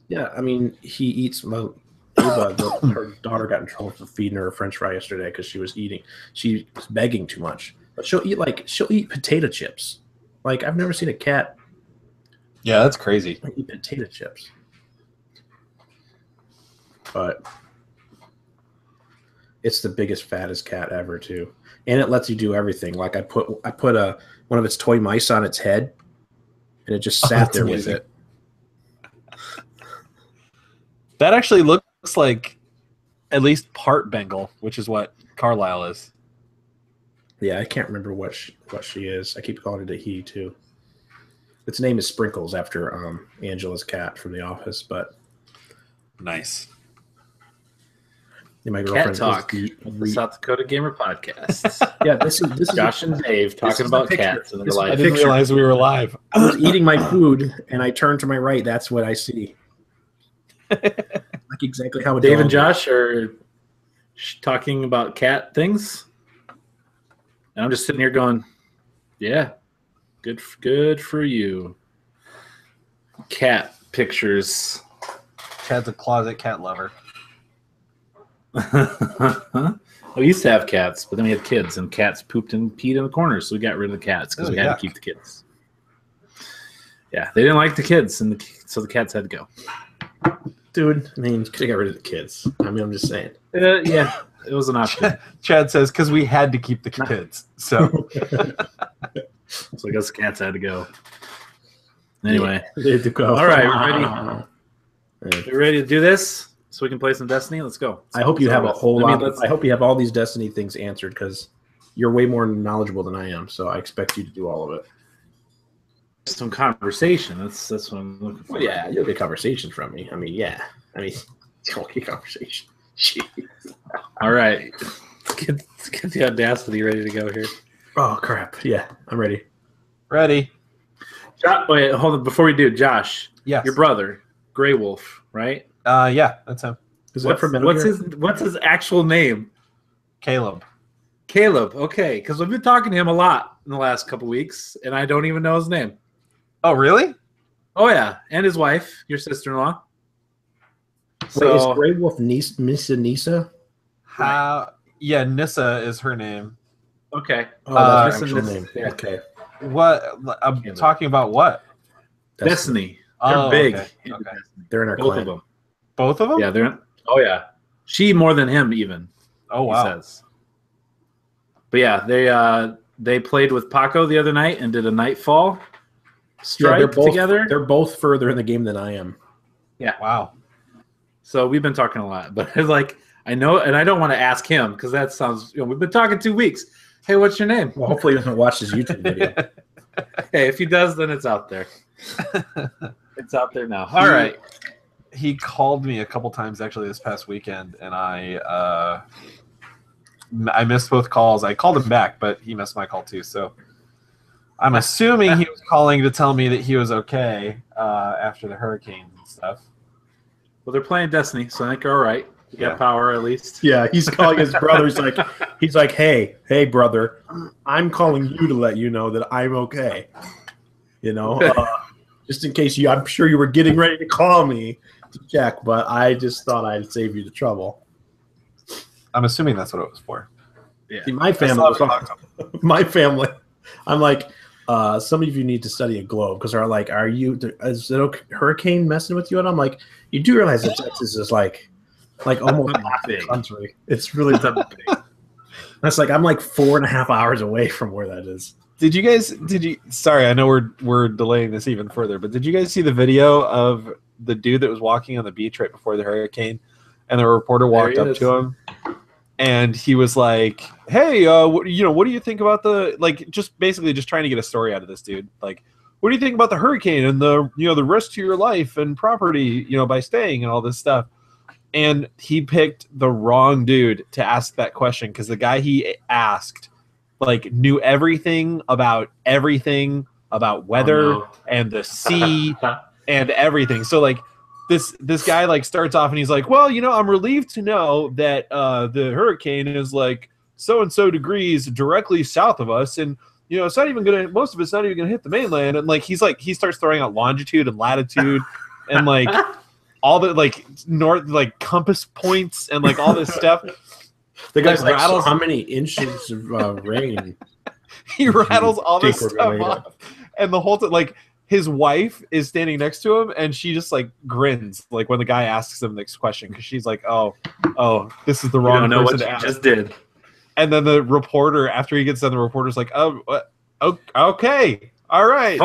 Yeah, I mean, he eats. Her daughter got in trouble for feeding her a French fry yesterday because she was begging too much. But she'll eat potato chips. Like, I've never seen a cat. Yeah, that's crazy. Eat potato chips. But it's the biggest, fattest cat ever too, and it lets you do everything. Like I put one of its toy mice on its head, and it just sat there with it. That actually looks like at least part Bengal, which is what Carlisle is. Yeah, I can't remember what she is. I keep calling it a he too. Its name is Sprinkles after Angela's cat from The Office, but nice. My girlfriend Cat Talk, the South Dakota Gamer Podcast. Yeah, this is Josh and Dave talking about cats in their life. I didn't realize we were live. I was eating my food, and I turned to my right. That's what I see. Like exactly how Dave and Josh are talking about cat things, and I'm just sitting here going, "Yeah, good for you." Cat pictures. Chad's a closet cat lover. We used to have cats, but then we had kids, and cats pooped and peed in the corners, so we got rid of the cats because we had to keep the kids. Yeah, they didn't like the kids, and so the cats had to go. Dude, I mean, you could have got rid of the kids. I mean, I'm just saying. Yeah, it was an option. Chad says, because we had to keep the kids. So I guess the cats had to go. Anyway. They had to go. All right, we ready to do this? So we can play some Destiny? Let's go. I hope you have a whole lot. I hope you have all these Destiny things answered because you're way more knowledgeable than I am. So I expect you to do all of it. Some conversation. That's what I'm looking for. Well, yeah, you'll get conversation from me. I mean, yeah. I mean, you'll get conversation. Jeez. All right. Let's get the audacity ready to go here. Oh, crap. Yeah, I'm ready. Ready. Wait, hold on. Before we do, Josh. Yes. Your brother, Grey Wolf, right? Yeah, that's him. What's his actual name? Caleb. Caleb. Okay, because we've been talking to him a lot in the last couple weeks, and I don't even know his name. Oh, really? Oh yeah, and his wife, your sister-in-law. So, wait, is Grey Wolf Miss Nisa? Yeah, Nissa is her name. Okay. Oh, that's her actual name. Yeah. Okay. What? I'm talking about what? Destiny. They're big. Okay. They're in our Both clan. of them. Both of them? Yeah, they're. Oh yeah. She more than him even. Oh wow. He says. But yeah, they played with Paco the other night and did a Nightfall strike together. They're both further in the game than I am. Yeah. Wow. So we've been talking a lot, but like I know, and I don't want to ask him because that sounds. We've been talking 2 weeks. Hey, what's your name? Well, hopefully he doesn't watch this YouTube video. Hey, if he does, then it's out there. It's out there now. All right. He called me a couple times actually this past weekend, and I missed both calls. I called him back, but he missed my call too. So I'm assuming he was calling to tell me that he was okay after the hurricanes and stuff. Well, they're playing Destiny, so I think you're all right. You got power at least. Yeah, he's calling his brother. He's like, hey, brother, I'm calling you to let you know that I'm okay. You know, just in case I'm sure you were getting ready to call me to check, but I just thought I'd save you the trouble. I'm assuming that's what it was for. Yeah. See, my family, I'm like, some of you need to study a globe because they're like, is it okay, hurricane messing with you? And I'm like, you do realize that Texas is like almost half the country. It's really big. That's like, I'm like 4.5 hours away from where that is. Sorry, I know we're delaying this even further, but did you guys see the video of the dude that was walking on the beach right before the hurricane, and the reporter walked up to him, and he was like, "Hey, what do you think about just basically just trying to get a story out of this dude? Like, what do you think about the hurricane and the risk to your life and property, by staying and all this stuff?" And he picked the wrong dude to ask that question because the guy he asked knew everything about weather and the sea and everything. So this guy starts off and he's like, well, I'm relieved to know that the hurricane is so and so degrees directly south of us, and it's not even most of it's not even gonna hit the mainland. And he starts throwing out longitude and latitude and like all the like north like compass points and like all this stuff. The guy's like, rattles. so how many inches of rain? He rattles all this stuff off, and the whole time, like his wife is standing next to him, and she just like grins, like when the guy asks him the next question, because she's like, "Oh, this is the wrong person to ask." Just did. And then the reporter, after he gets done, the reporter's like, "Oh, okay, all right."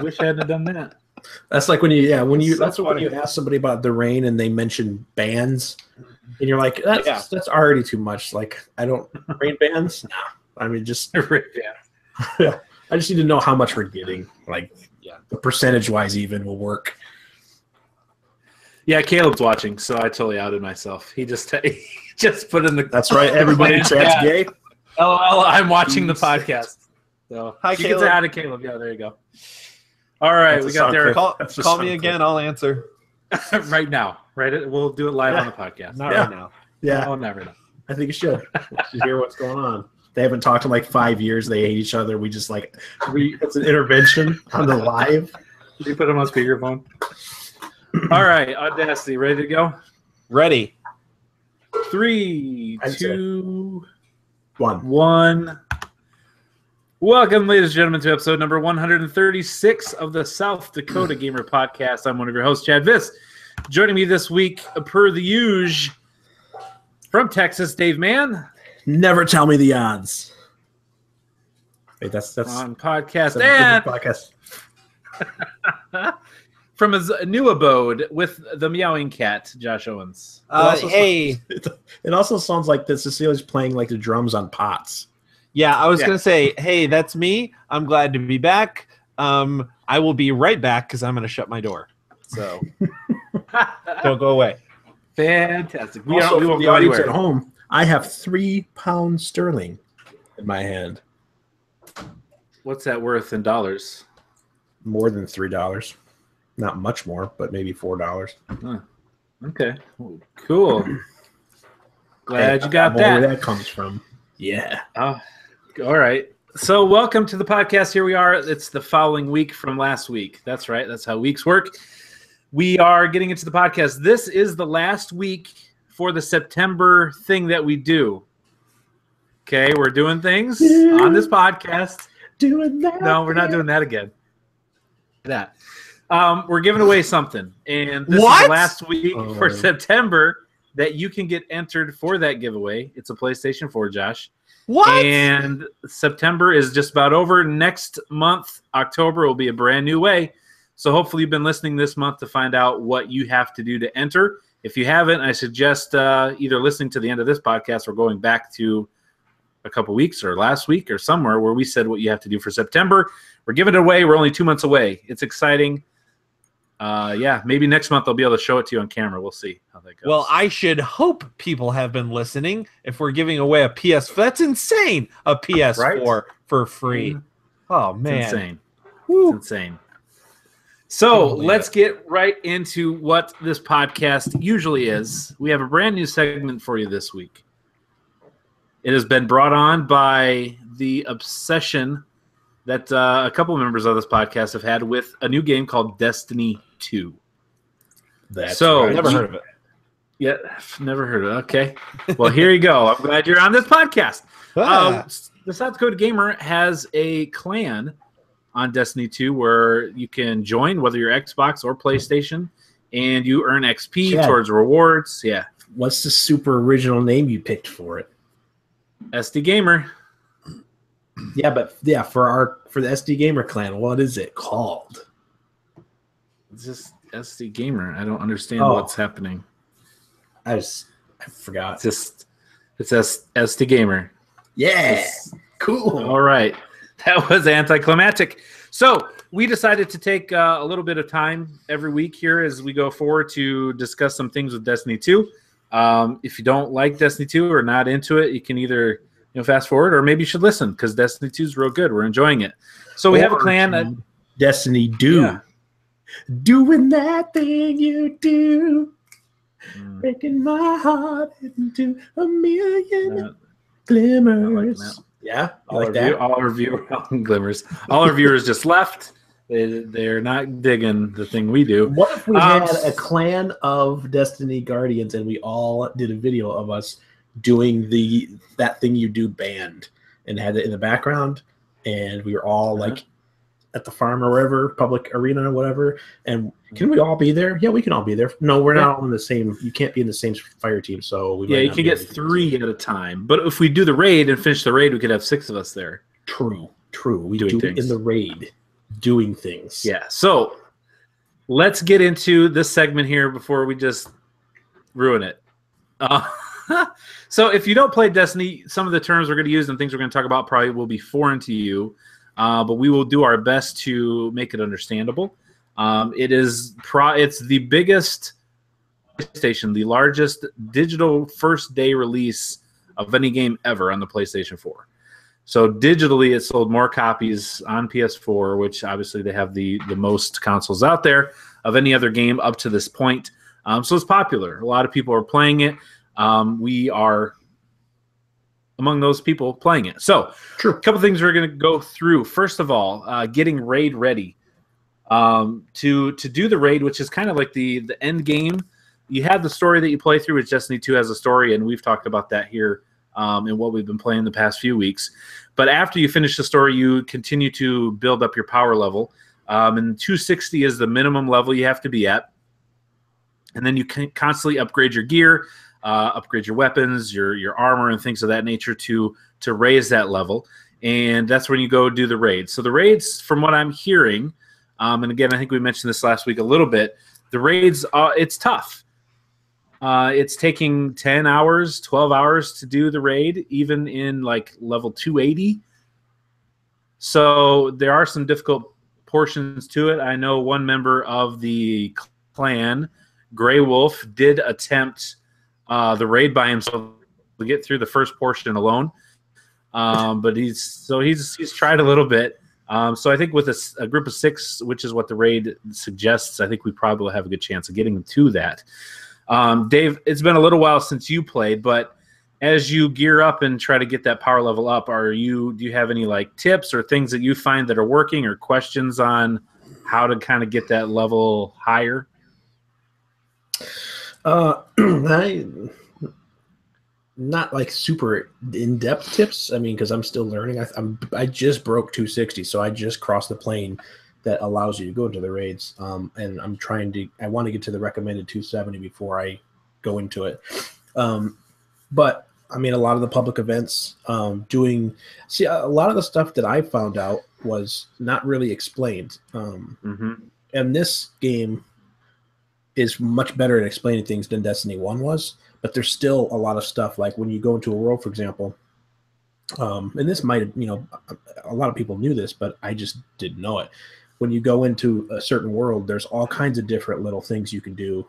Wish I hadn't done that. That's like when you ask somebody about the rain and they mention bands, and you're like, that's already too much. Like, I don't rain bands. No, I mean just yeah. I just need to know how much we're getting. Like, the percentage wise even will work. Yeah, Caleb's watching, so I totally outed myself. He just put in the. That's right. Everybody in chat's gay. LOL, I'm watching the podcast. So hi, you Caleb. can say hi to Caleb. Yeah, there you go. All right, we got Derek. Call me again. I'll answer. Right now. Right? We'll do it live on the podcast. Not right now. Yeah. Oh, not right now. I think you should. You should hear what's going on. They haven't talked in like 5 years. They hate each other. We just like it's an intervention on the live. Did you put him on speakerphone? All right, Audacity, ready to go? Ready. 3, 2, 1. Welcome, ladies and gentlemen, to episode number 136 of the South Dakota Gamer Podcast. I'm one of your hosts, Chad Viss. Joining me this week, per the usual, from Texas, Dave Mann. Never tell me the odds. Wait, that's on podcast and podcast. From his new abode with the meowing cat, Josh Owens. It also sounds like that Cecilia's playing like the drums on pots. Yeah, I was gonna say, hey, that's me. I'm glad to be back. I will be right back because I'm gonna shut my door. So don't go away. Fantastic. We won't go anywhere. At home, I have £3 sterling in my hand. What's that worth in dollars? More than $3. Not much more, but maybe $4. Huh. Okay. Cool. Glad you got that. Where that comes from. Yeah. All right. So welcome to the podcast. Here we are. It's the following week from last week. That's right. That's how weeks work. We are getting into the podcast. This is the last week for the September thing that we do. Okay, we're doing things on this podcast. Doing that. No, we're not doing that again. We're giving away something. And this is the last week for September that you can get entered for that giveaway. It's a PlayStation 4, Josh. What? And September is just about over. Next month, October, will be a brand new way. So hopefully you've been listening this month to find out what you have to do to enter. If you haven't, I suggest either listening to the end of this podcast or going back to a couple weeks or last week or somewhere where we said what you have to do for September. We're giving it away. We're only 2 months away. It's exciting. Maybe next month I'll be able to show it to you on camera. We'll see how that goes. Well, I should hope people have been listening. If we're giving away a PS4, that's insane. A PS4 for free. Oh man, it's insane. It's insane. So let's get right into what this podcast usually is. We have a brand new segment for you this week. It has been brought on by the obsession that a couple of members of this podcast have had with a new game called Destiny 2. That's right. Never heard of it. Yeah, never heard of it. Okay. Well, here you go. I'm glad you're on this podcast. The South Dakota Gamer has a clan on Destiny 2 where you can join, whether you're Xbox or PlayStation, and you earn XP towards rewards. Yeah. What's the super original name you picked for it? SDGamer. Yeah, but for the SDGamer clan, what is it called? It's just SDGamer. I don't understand what's happening. I forgot. It's SDGamer. Yeah. Cool. All right. That was anticlimactic. So we decided to take a little bit of time every week here as we go forward to discuss some things with Destiny 2. If you don't like Destiny 2 or not into it, you can either fast forward or maybe you should listen because Destiny 2 is real good. We're enjoying it. So we have a clan. Destiny do. Yeah. Doing that thing you do. Breaking my heart into a million glimmers. Yeah, all our viewers just left. They're not digging the thing we do. What if we had a clan of Destiny Guardians and we all did a video of us doing that thing you do band and had it in the background, and we were all like at the farm or wherever, public arena or whatever, and can we all be there? Yeah, we can all be there. No, we're not all in the same. You can't be in the same fire team, so you can get 3 at a time. But if we do the raid and finish the raid, we could have 6 of us there. True. We do it in the raid. Doing things. Yeah. So let's get into this segment here before we just ruin it. So if you don't play Destiny, some of the terms we're going to use and things we're going to talk about probably will be foreign to you, but we will do our best to make it understandable. It's the biggest PlayStation, the largest digital first day release of any game ever on the PlayStation 4. So digitally, it sold more copies on PS4, which obviously they have the most consoles out there of any other game up to this point. So it's popular. A lot of people are playing it. We are among those people playing it. So a couple things we're going to go through. First of all, getting raid ready. To do the raid, which is kind of like the end game. You have the story that you play through, which Destiny 2 has a story, and we've talked about that here. And what we've been playing the past few weeks. But after you finish the story, you continue to build up your power level. And 260 is the minimum level you have to be at. And then you can constantly upgrade your gear, upgrade your weapons, your armor, and things of that nature to raise that level. And that's when you go do the raids. So the raids, from what I'm hearing, and again, I think we mentioned this last week a little bit, the raids, it's tough. It's taking 10 hours, 12 hours to do the raid, even in like level 280. So there are some difficult portions to it. I know one member of the clan, Grey Wolf, did attempt the raid by himself to get through the first portion alone. But he's tried a little bit. So I think with a group of 6, which is what the raid suggests, I think we probably will have a good chance of getting to that. Dave, it's been a little while since you played, but as you gear up and try to get that power level up, do you have any like tips or things that you find that are working, or questions on how to kind of get that level higher? Not like super in-depth tips. I mean, because I'm still learning. I just broke 260, so I just crossed the plane that allows you to go into the raids. And I want to get to the recommended 270 before I go into it. But I mean, a lot of the public events, a lot of the stuff that I found out was not really explained. And this game is much better at explaining things than Destiny 1 was, but there's still a lot of stuff, like when you go into a world, for example, and this might have, a lot of people knew this, but I just didn't know it. When you go into a certain world, there's all kinds of different little things you can do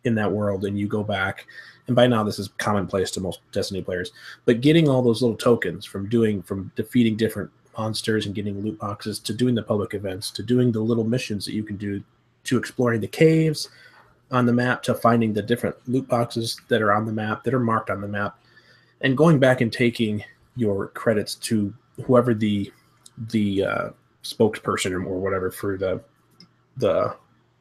in that world, and you go back, and by now this is commonplace to most Destiny players, but getting all those little tokens from defeating different monsters and getting loot boxes, to doing the public events, to doing the little missions that you can do, to exploring the caves on the map, to finding the different loot boxes that are on the map, that are marked on the map, and going back and taking your credits to whoever the spokesperson or whatever for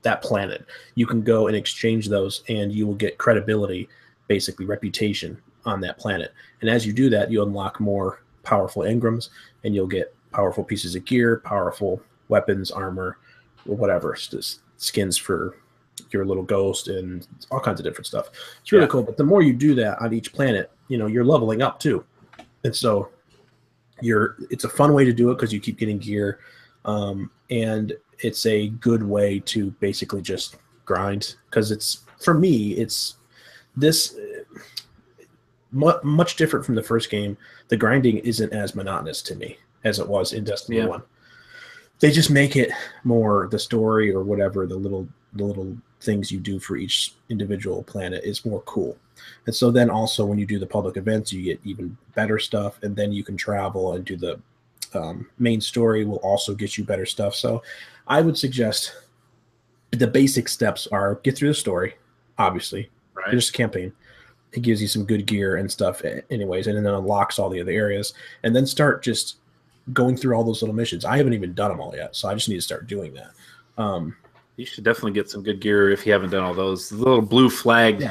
that planet. You can go and exchange those, and you will get credibility, basically reputation, on that planet. And as you do that, you unlock more powerful engrams, and you'll get powerful pieces of gear, powerful weapons, armor, or whatever, skins for your little ghost, and all kinds of different stuff. It's really cool. But the more you do that on each planet, you're leveling up too. And so it's a fun way to do it because you keep getting gear. And it's a good way to basically just grind, because for me, it's this much different from the first game. The grinding isn't as monotonous to me as it was in Destiny 1. They just make it more, the story or whatever, the little things you do for each individual planet is more cool. And so then also when you do the public events, you get even better stuff, and then you can travel and do the main story will also get you better stuff. So I would suggest the basic steps are get through the story, obviously, right? Just a campaign. It gives you some good gear and stuff anyways, and then it unlocks all the other areas, and then start just going through all those little missions. I haven't even done them all yet, so I just need to start doing that. You should definitely get some good gear if you haven't done all those. The little blue flag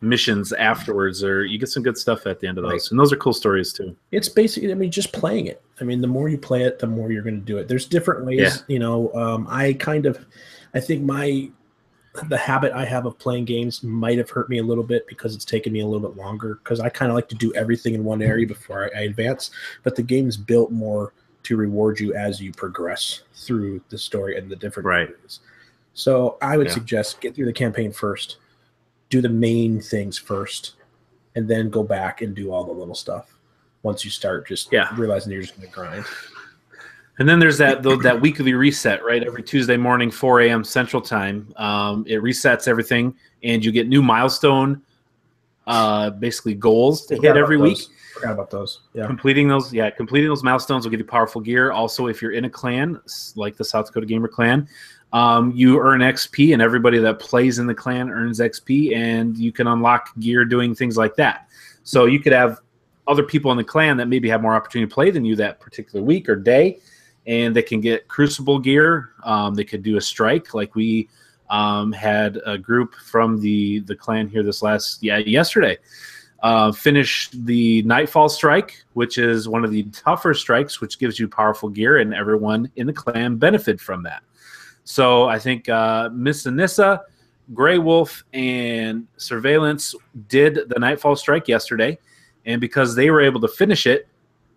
missions afterwards, or you get some good stuff at the end of those. And those are cool stories too. It's basically, I mean, just playing it. I mean, the more you play it, the more you're going to do it. There's different ways, you know. I think the habit I have of playing games might have hurt me a little bit because it's taken me a little bit longer, because I kind of like to do everything in one area before I advance. But the game's built more to reward you as you progress through the story and the different areas. So I would suggest get through the campaign first, do the main things first, and then go back and do all the little stuff once you start just realizing you're just going to grind. And then there's that weekly reset, right? Every Tuesday morning, 4 a.m. Central Time. It resets everything, and you get new milestone, basically goals to hit every week. Forgot about those. Yeah. Completing those milestones will give you powerful gear. Also, if you're in a clan, like the South Dakota Gamer Clan, you earn XP, and everybody that plays in the clan earns XP, and you can unlock gear doing things like that. So you could have other people in the clan that maybe have more opportunity to play than you that particular week or day, and they can get Crucible gear. They could do a strike, like we had a group from the clan here yesterday. Finish the Nightfall Strike, which is one of the tougher strikes, which gives you powerful gear, and everyone in the clan benefit from that. So I think Miss Anissa, Grey Wolf, and Surveillance did the Nightfall Strike yesterday, and because they were able to finish it,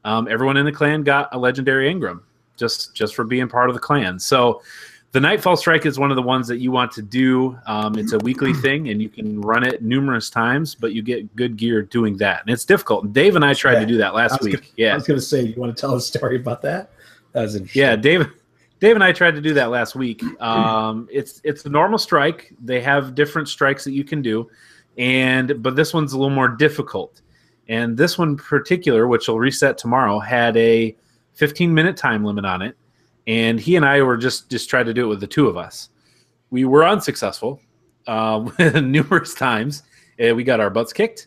everyone in the clan got a legendary Engram just for being part of the clan. So the Nightfall Strike is one of the ones that you want to do. It's a weekly thing, and you can run it numerous times, but you get good gear doing that. And it's difficult. And Dave and I tried to do that last week. I was going to say, you want to tell a story about that? That was interesting. Yeah, Dave and I tried to do that last week. It's a normal strike. They have different strikes that you can do, but this one's a little more difficult. And this one in particular, which will reset tomorrow, had a 15-minute time limit on it. And he and I were just tried to do it with the two of us. We were unsuccessful numerous times. We got our butts kicked.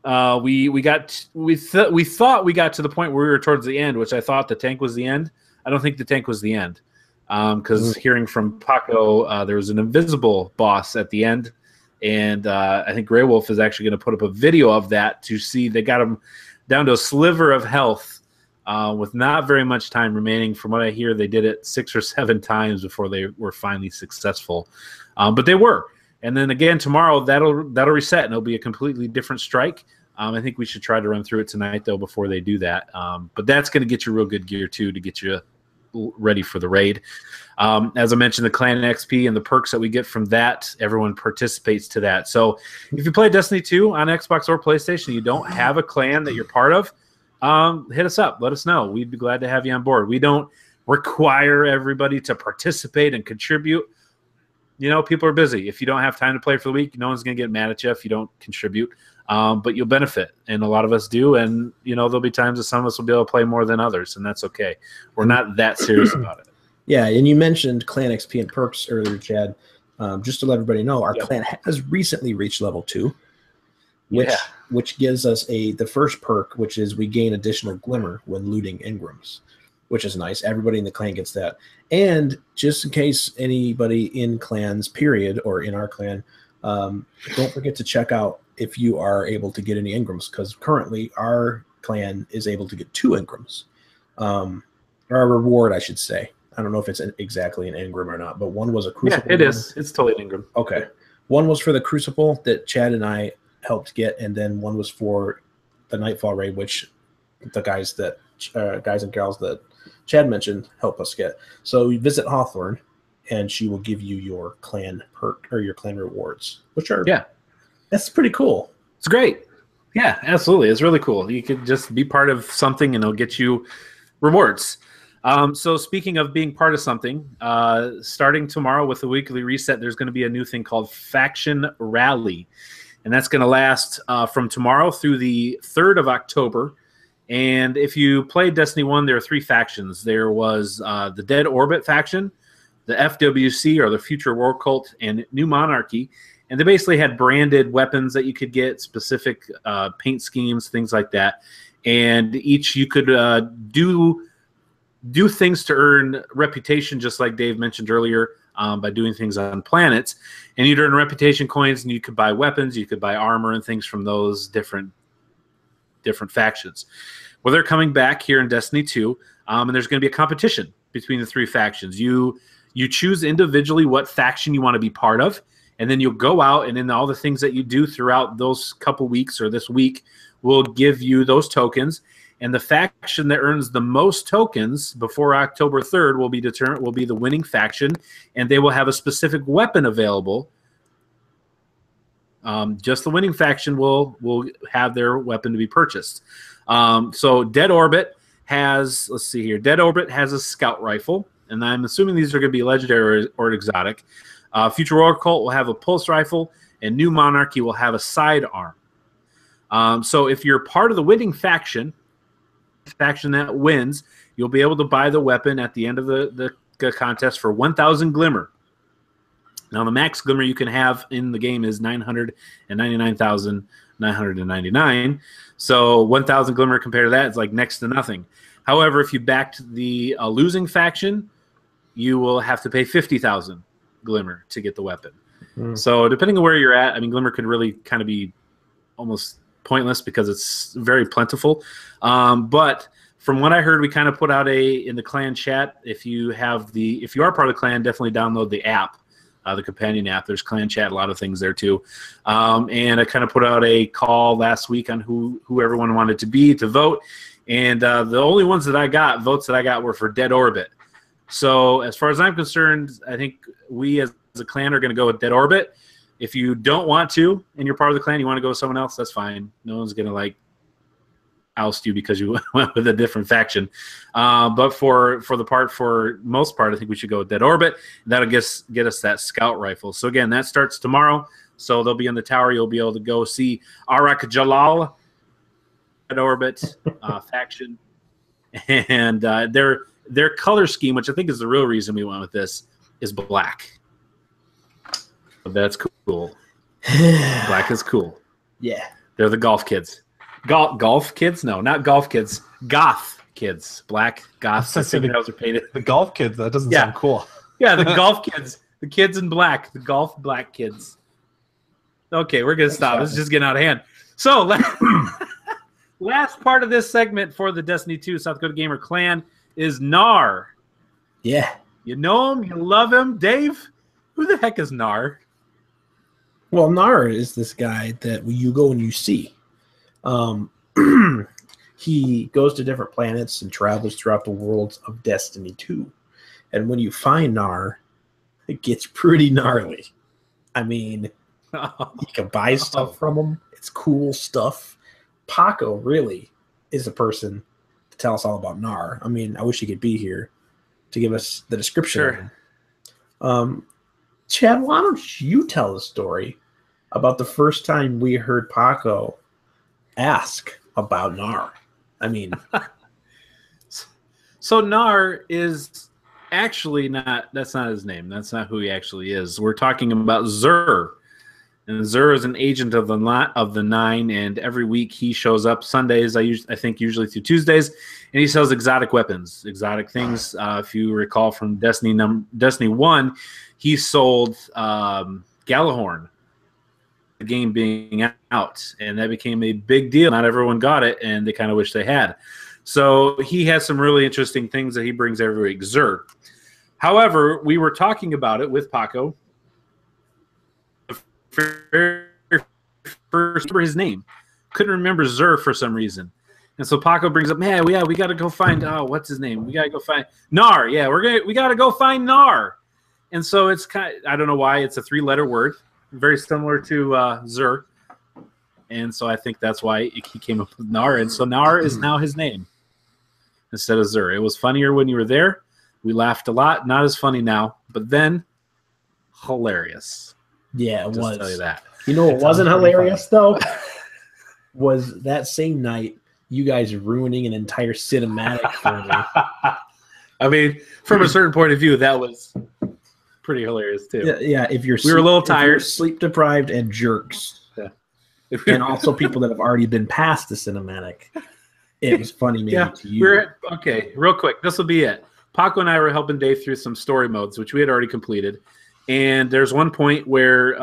We thought we got to the point where we were towards the end, which I thought the tank was the end. I don't think the tank was the end, because hearing from Paco, there was an invisible boss at the end, and I think Grey Wolf is actually going to put up a video of that to see. They got him down to a sliver of health with not very much time remaining. From what I hear, they did it 6 or 7 times before they were finally successful, but they were. And then again tomorrow, that'll reset, and it'll be a completely different strike. I think we should try to run through it tonight, though, before they do that. But that's going to get you real good gear, too, to get you ready for the raid. As I mentioned, the clan XP and the perks that we get from that, everyone participates to that. So if you play Destiny 2 on Xbox or PlayStation, you don't have a clan that you're part of, hit us up. Let us know. We'd be glad to have you on board. We don't require everybody to participate and contribute. You know, people are busy. If you don't have time to play for the week, no one's going to get mad at you if you don't contribute. But you'll benefit, and a lot of us do. And, you know, there'll be times that some of us will be able to play more than others, and that's okay. We're not that serious about it. Yeah, and you mentioned Clan XP and perks earlier, Chad. Just to let everybody know, our clan has recently reached level 2, which gives us the first perk, which is we gain additional glimmer when looting Engrams, which is nice. Everybody in the clan gets that. And just in case anybody in clans, period, or in our clan, don't forget to check out if you are able to get any Engrams, because currently our clan is able to get 2 Engrams. Or a reward, I should say. I don't know if it's exactly an Engram or not, but one was a Crucible. Yeah, it is. It's totally an Engram. Okay. One was for the Crucible that Chad and I helped get, and then one was for the Nightfall raid, which the guys and gals that Chad mentioned help us get. So you visit Hawthorne, and she will give you your clan perk or your clan rewards, which are that's pretty cool. It's great. Yeah, absolutely. It's really cool. You could just be part of something, and it'll get you rewards. So speaking of being part of something, starting tomorrow with the weekly reset, there's going to be a new thing called Faction Rally. And that's going to last from tomorrow through the 3rd of October. And if you played Destiny 1, there are 3 factions. There was the Dead Orbit faction, the FWC, or the Future War Cult, and New Monarchy. And they basically had branded weapons that you could get, specific paint schemes, things like that. And each you could do do things to earn reputation, just like Dave mentioned earlier, by doing things on planets. And you'd earn reputation coins, and you could buy weapons, you could buy armor and things from those different factions. Well, they're coming back here in Destiny 2, and there's going to be a competition between the 3 factions. You choose individually what faction you want to be part of, and then you'll go out, and then all the things that you do throughout those couple weeks or this week will give you those tokens. And the faction that earns the most tokens before October 3rd will be the winning faction, and they will have a specific weapon available. Just the winning faction will have their weapon to be purchased. So Dead Orbit has, let's see here, Dead Orbit has a scout rifle, and I'm assuming these are going to be legendary or exotic. Future War Cult will have a pulse rifle, and New Monarchy will have a sidearm. So if you're part of the winning faction that wins, you'll be able to buy the weapon at the end of the contest for 1,000 glimmer. Now, the max glimmer you can have in the game is 999,999. So 1,000 glimmer compared to that is like next to nothing. However, if you backed the losing faction, you will have to pay 50,000 glimmer to get the weapon. So depending on where you're at, I mean, glimmer could really kind of be almost pointless because it's very plentiful. But from what I heard, we kind of put out in the clan chat. If you are part of the clan, definitely download the app, the companion app. There's clan chat, a lot of things there too. And I kind of put out a call last week on who everyone wanted to vote. And the only votes that I got were for Dead Orbit. So as far as I'm concerned, I think we as a clan are going to go with Dead Orbit. If you don't want to, and you're part of the clan, you want to go with someone else, that's fine. No one's going to like oust you because you went with a different faction. But for most part, I think we should go with Dead Orbit. That'll get us that scout rifle. So again, that starts tomorrow. So they'll be in the tower. You'll be able to go see Arak Jalal, Dead Orbit faction, and their color scheme, which I think is the real reason we went with this, is black. But that's cool. Black is cool. Yeah. They're the golf kids. Golf kids? No, not golf kids. Goth kids. Black goth. Are painted. The golf kids. That doesn't sound cool. Yeah, the golf kids. The kids in black. The golf black kids. Okay, we're going to stop. This is just getting out of hand. So, last part of this segment for the Destiny 2 South Dakota Gamer Clan is Nar. Yeah. You know him? You love him? Dave? Who the heck is Nar? Well, Nar is this guy that you go and you see. He goes to different planets and travels throughout the worlds of Destiny 2. And when you find Nar, it gets pretty gnarly. I mean, you can buy stuff from him. It's cool stuff. Paco really is a person to tell us all about Nar. I mean, I wish he could be here to give us the description of him. Chad, why don't you tell the story about the first time we heard Paco ask about Nar? I mean, so Nar is actually that's not his name. That's not who he actually is. We're talking about Zur. And Zur is an agent of the Nine, and every week he shows up Sundays, I think usually through Tuesdays, and he sells exotic weapons, exotic things. If you recall from Destiny 1, he sold Galahorn, the game being out, and that became a big deal. Not everyone got it, and they kind of wish they had. So he has some really interesting things that he brings every week, Zur. However, we were talking about it with Paco. First, his name couldn't remember Zur for some reason, and so Paco brings up, man, we got to go find what's his name? We got to go find Nar. Yeah, we got to go find Nar. And so it's I don't know why it's a 3-letter word, very similar to Zur, and so I think that's why he came up with Nar, and so Nar is now his name instead of Zur. It was funnier when you were there. We laughed a lot. Not as funny now, but then hilarious. Yeah, it was. Tell you that. You know what wasn't hilarious, though? Was that same night you guys ruining an entire cinematic for me. I mean, from a certain point of view, that was pretty hilarious, too. Yeah, if you're we were a little tired. Sleep-deprived and jerks. Yeah. And also people that have already been past the cinematic. it was funny maybe to you. Okay, real quick. This will be it. Paco and I were helping Dave through some story modes, which we had already completed. And there's one point where,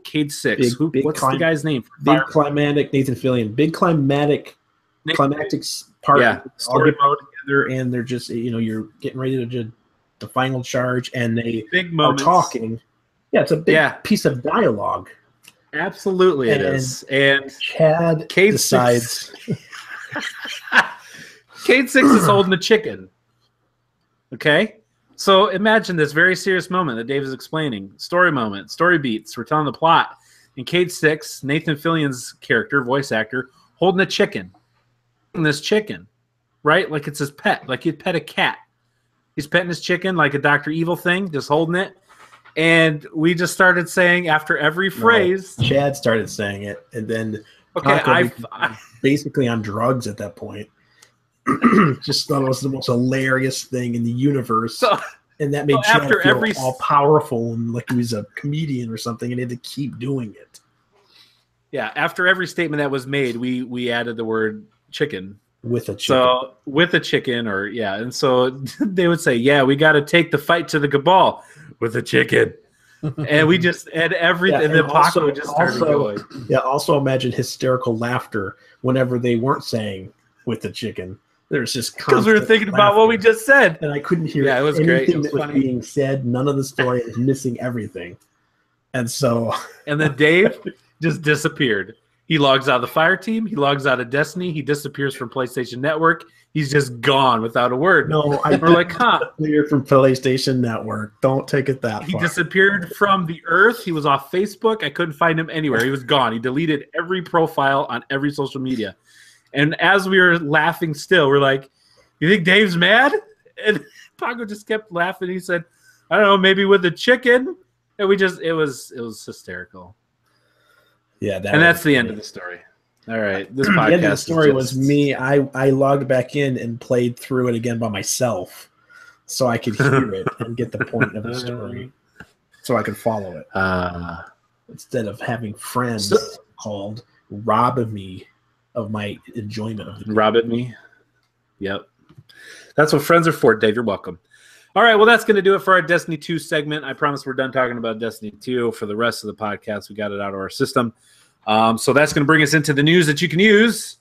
Cade 6. What's the guy's name? Big Climatic, Nathan Fillion. Big Climactic part. Yeah, story mode together, and they're just, you're getting ready to do the final charge, and they are talking. Yeah, it's a big piece of dialogue. Absolutely, it is. And Chad decides. Cade 6 is holding a chicken. Okay? So imagine this very serious moment that Dave is explaining. Story moment, story beats. We're telling the plot. And Cade 6, Nathan Fillion's character, voice actor, holding a chicken. And this chicken, right? Like it's his pet. Like he'd pet a cat. He's petting his chicken like a Dr. Evil thing, just holding it. And we just started saying after every phrase. Chad started saying it. And then basically on drugs at that point. Just thought it was the most hilarious thing in the universe. And that made Chad feel all powerful and like he was a comedian or something, and he had to keep doing it. Yeah, after every statement that was made, we added the word chicken. With a chicken. So with a chicken, and so they would say, yeah, we got to take the fight to the cabal with a chicken. And we just had everything, and then Paco just started going. Yeah, also imagine hysterical laughter whenever they weren't saying with the chicken. There's just because we were thinking about what we just said, and I couldn't hear it was anything great. That was being said. None of the story was missing everything, and then Dave just disappeared. He logs out of the fire team. He logs out of Destiny. He disappears from PlayStation Network. He's just gone without a word. No, we're like, disappeared from PlayStation Network. Don't take it that far. He disappeared from the earth. He was off Facebook. I couldn't find him anywhere. He was gone. He deleted every profile on every social media. And as we were laughing still, we're like, you think Dave's mad? And Paco just kept laughing. He said, I don't know, maybe with the chicken. And it was hysterical. Yeah. That's the end of the story. All right. This podcast. The end of the story was me. I logged back in and played through it again by myself so I could hear it and get the point of the story so I could follow it. Instead of having friends called robbing me of my enjoyment of the game. Robbing me. Yep. That's what friends are for, Dave. You're welcome. All right. Well, that's going to do it for our Destiny 2 segment. I promise we're done talking about Destiny 2 for the rest of the podcast. We got it out of our system. So that's going to bring us into the news that you can use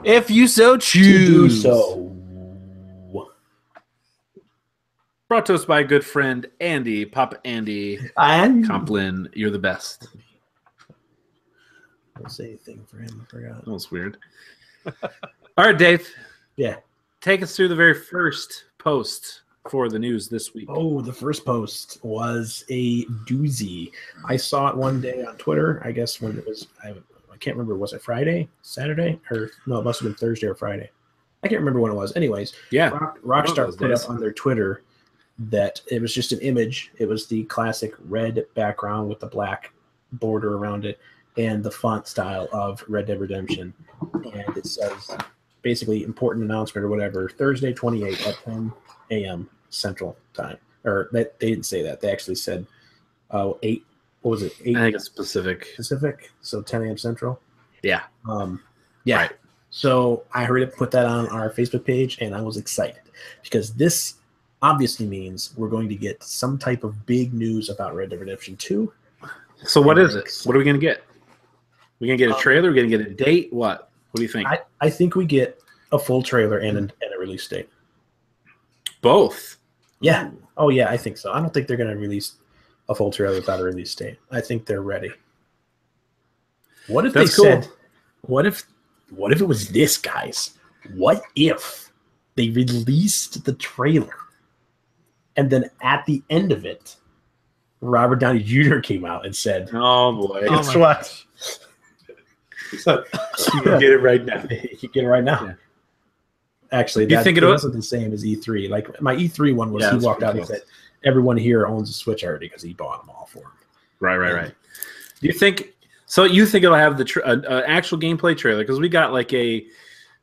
if you so choose. To do so. Brought to us by a good friend, Andy, Papa Andy. And Complin, you're the best. I don't say anything for him. I forgot. That was weird. All right, Dave. Yeah. Take us through the very first post for the news this week. Oh, the first post was a doozy. I saw it one day on Twitter, I guess when it was, I can't remember, was it Friday, Saturday? Or no, it must have been Thursday or Friday. I can't remember when it was. Anyways, yeah, Rockstar put up on their Twitter that it was just an image. It was the classic red background with the black border around it and the font style of Red Dead Redemption. And it says, basically, important announcement or whatever, Thursday 28 at 10 a.m. Central Time. Or they didn't say that. They actually said 8. What was it? 8? I think it's Pacific. So 10 a.m. Central? Yeah. Yeah. Right. So I heard it put that on our Facebook page, and I was excited because this obviously means we're going to get some type of big news about Red Dead Redemption 2. So what is it? What are we going to get? We're going to get a trailer? We're going to get a date? What? What do you think? I think we get a full trailer and a release date. Both? Yeah. Oh, yeah, I think so. I don't think they're going to release a full trailer without a release date. I think they're ready. What if said, what if it was this, guys? What if they released the trailer and then at the end of it, Robert Downey Jr. came out and said, oh, boy. Guess what? So, you can get it right now. You can get it right now. Yeah. Actually, it wasn't the same as E3. Like my E3 one was, he walked out and said, everyone here owns a Switch already because he bought them all for him. Right. Do you think so? You think it'll have the actual gameplay trailer? Because we got like a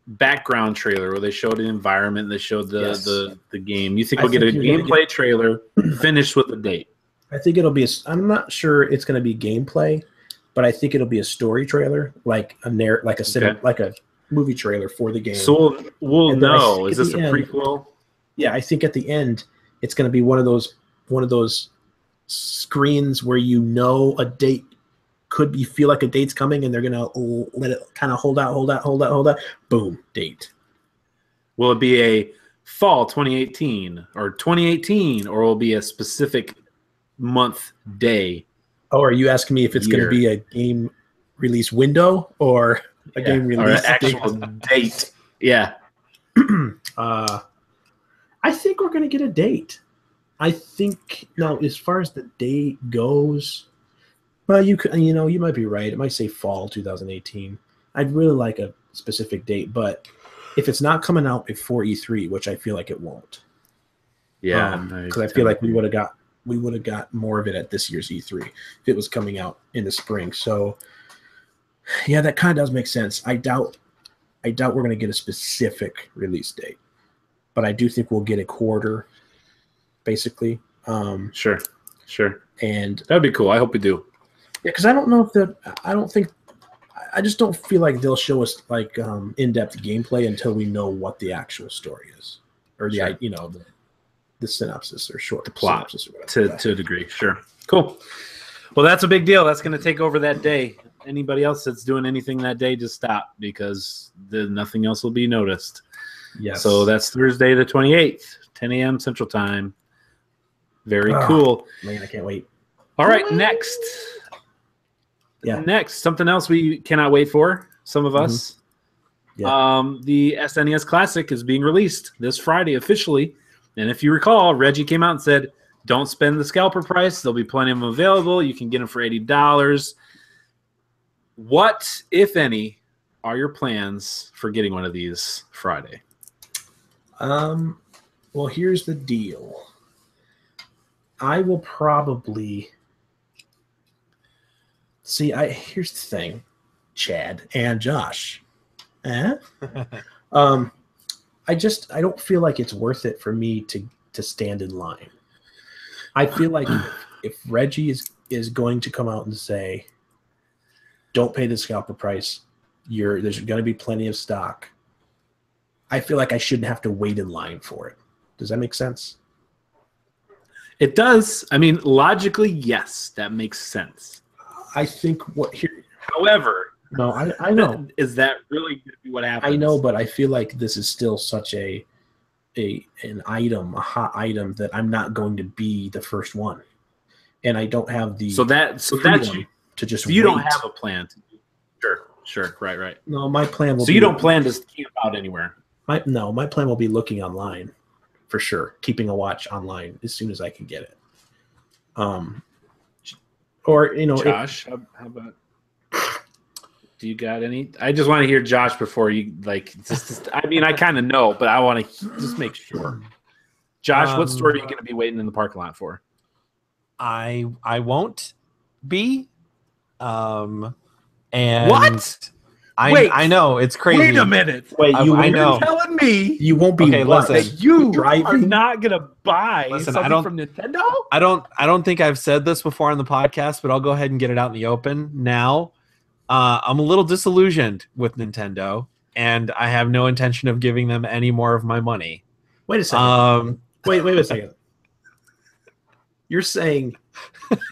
background trailer where they showed an environment, and they showed the game. You think we'll get a gameplay trailer finished with a date? I think it'll be. I'm not sure it's going to be gameplay, but I think it'll be a story trailer, like a movie trailer for the game. So we'll know. Is this a prequel? Yeah, I think at the end it's going to be one of those screens where a date could be feel like a date's coming, and they're going to let it kind of hold out. Boom, date. Will it be a fall 2018 or 2018, or will it be a specific month, day? Oh, are you asking me if it's going to be a game release window or a game release or an actual date? Yeah. I think we're going to get a date. I think now, as far as the date goes, well, you might be right. It might say fall 2018. I'd really like a specific date, but if it's not coming out before E3, which I feel like it won't. Yeah, because I feel like we would have got more of it at this year's E3 if it was coming out in the spring. So, yeah, that kind of does make sense. I doubt we're going to get a specific release date, but I do think we'll get a quarter, basically. Sure. And that'd be cool. I hope we do. Yeah, because I just don't feel like they'll show us like in-depth gameplay until we know what the actual story is, or the synopsis or short the plot synopsis or whatever. To a degree. Sure. Cool. Well, that's a big deal. That's going to take over that day. Anybody else that's doing anything that day, just stop, because nothing else will be noticed. Yes. So that's Thursday the 28th, 10 a.m. Central Time. Very cool. Man, I can't wait. All right, next. Yeah. Next, something else we cannot wait for, some of us. Yeah. The SNES Classic is being released this Friday officially. And if you recall, Reggie came out and said, don't spend the scalper price. There'll be plenty of them available. You can get them for $80. What, if any, are your plans for getting one of these Friday? Well, here's the deal. I will probably... See, here's the thing, Chad and Josh. I don't feel like it's worth it for me to stand in line. I feel like if Reggie is going to come out and say, don't pay the scalper price, there's going to be plenty of stock, I feel like I shouldn't have to wait in line for it. Does that make sense? It does. I mean, logically, yes, that makes sense. I think However, no, I know. Is that really going to be what happens? I know, but I feel like this is still such a hot item that I'm not going to be the first one, and I don't have the to just. So you don't have a plan. Sure, right. No, my plan will. So you don't plan to camp out anywhere. My plan will be looking online, for sure. Keeping a watch online as soon as I can get it. Or Josh, how about? Do you got any? I just want to hear Josh before you I mean, I kind of know, but I want to just make sure. Josh, what store are you going to be waiting in the parking lot for? I won't be. And what? I know it's crazy. Wait a minute. Wait, I know. Telling me you won't be. Okay, listen. that you driving? are not going to buy Listen, something from Nintendo? I don't think I've said this before on the podcast, but I'll go ahead and get it out in the open now. I'm a little disillusioned with Nintendo, and I have no intention of giving them any more of my money. Wait a second. Wait a second. You're saying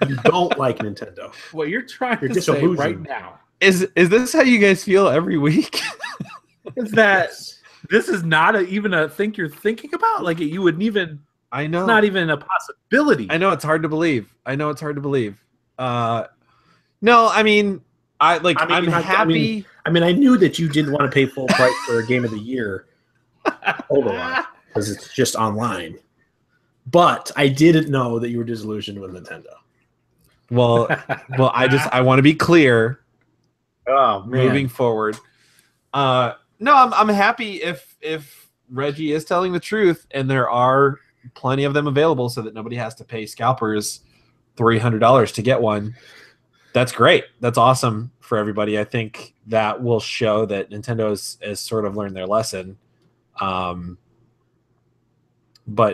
you don't like Nintendo? What you're trying to say right now is this how you guys feel every week? Is that this is not even a thing you're thinking about? Like you wouldn't even. I know. It's not even a possibility. I know it's hard to believe. No, I mean. I'm happy. I knew that you didn't want to pay full price for a Game of the Year. Hold on, because it's just online. But I didn't know that you were disillusioned with Nintendo. Well, I want to be clear. Oh man. Moving forward, no, I'm happy if Reggie is telling the truth, and there are plenty of them available, so that nobody has to pay scalpers $300 to get one. That's great. That's awesome for everybody. I think that will show that Nintendo has sort of learned their lesson. But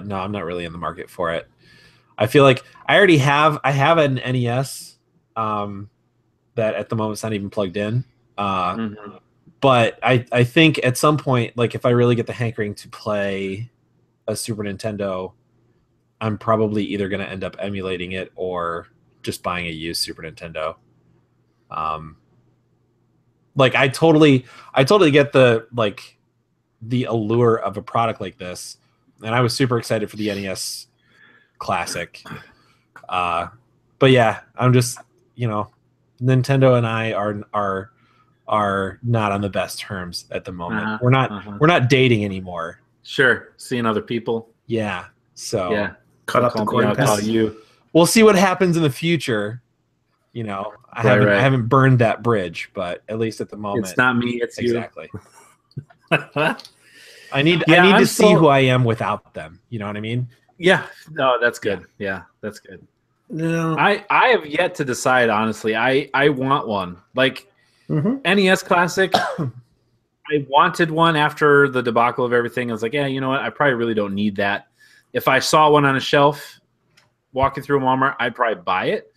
no, I'm not really in the market for it. I feel like I have an NES that at the moment is not even plugged in. But I think at some point, like if I really get the hankering to play a Super Nintendo, I'm probably either going to end up emulating it or just buying a used Super Nintendo. Like I totally get the allure of a product like this, and I was super excited for the NES Classic. But yeah, I'm just, Nintendo and I are not on the best terms at the moment. We're not dating anymore. Sure, seeing other people. Yeah. So yeah, cut up the cord. We'll see what happens in the future. I haven't burned that bridge, but at least at the moment, it's not me. It's exactly. I need to see who I am without them. You know what I mean? Yeah. No, that's good. Yeah, that's good. No, I have yet to decide. Honestly, I want one like NES Classic. I wanted one after the debacle of everything. I was like, yeah, you know what? I probably really don't need that. If I saw one on a shelf walking through Walmart, I'd probably buy it.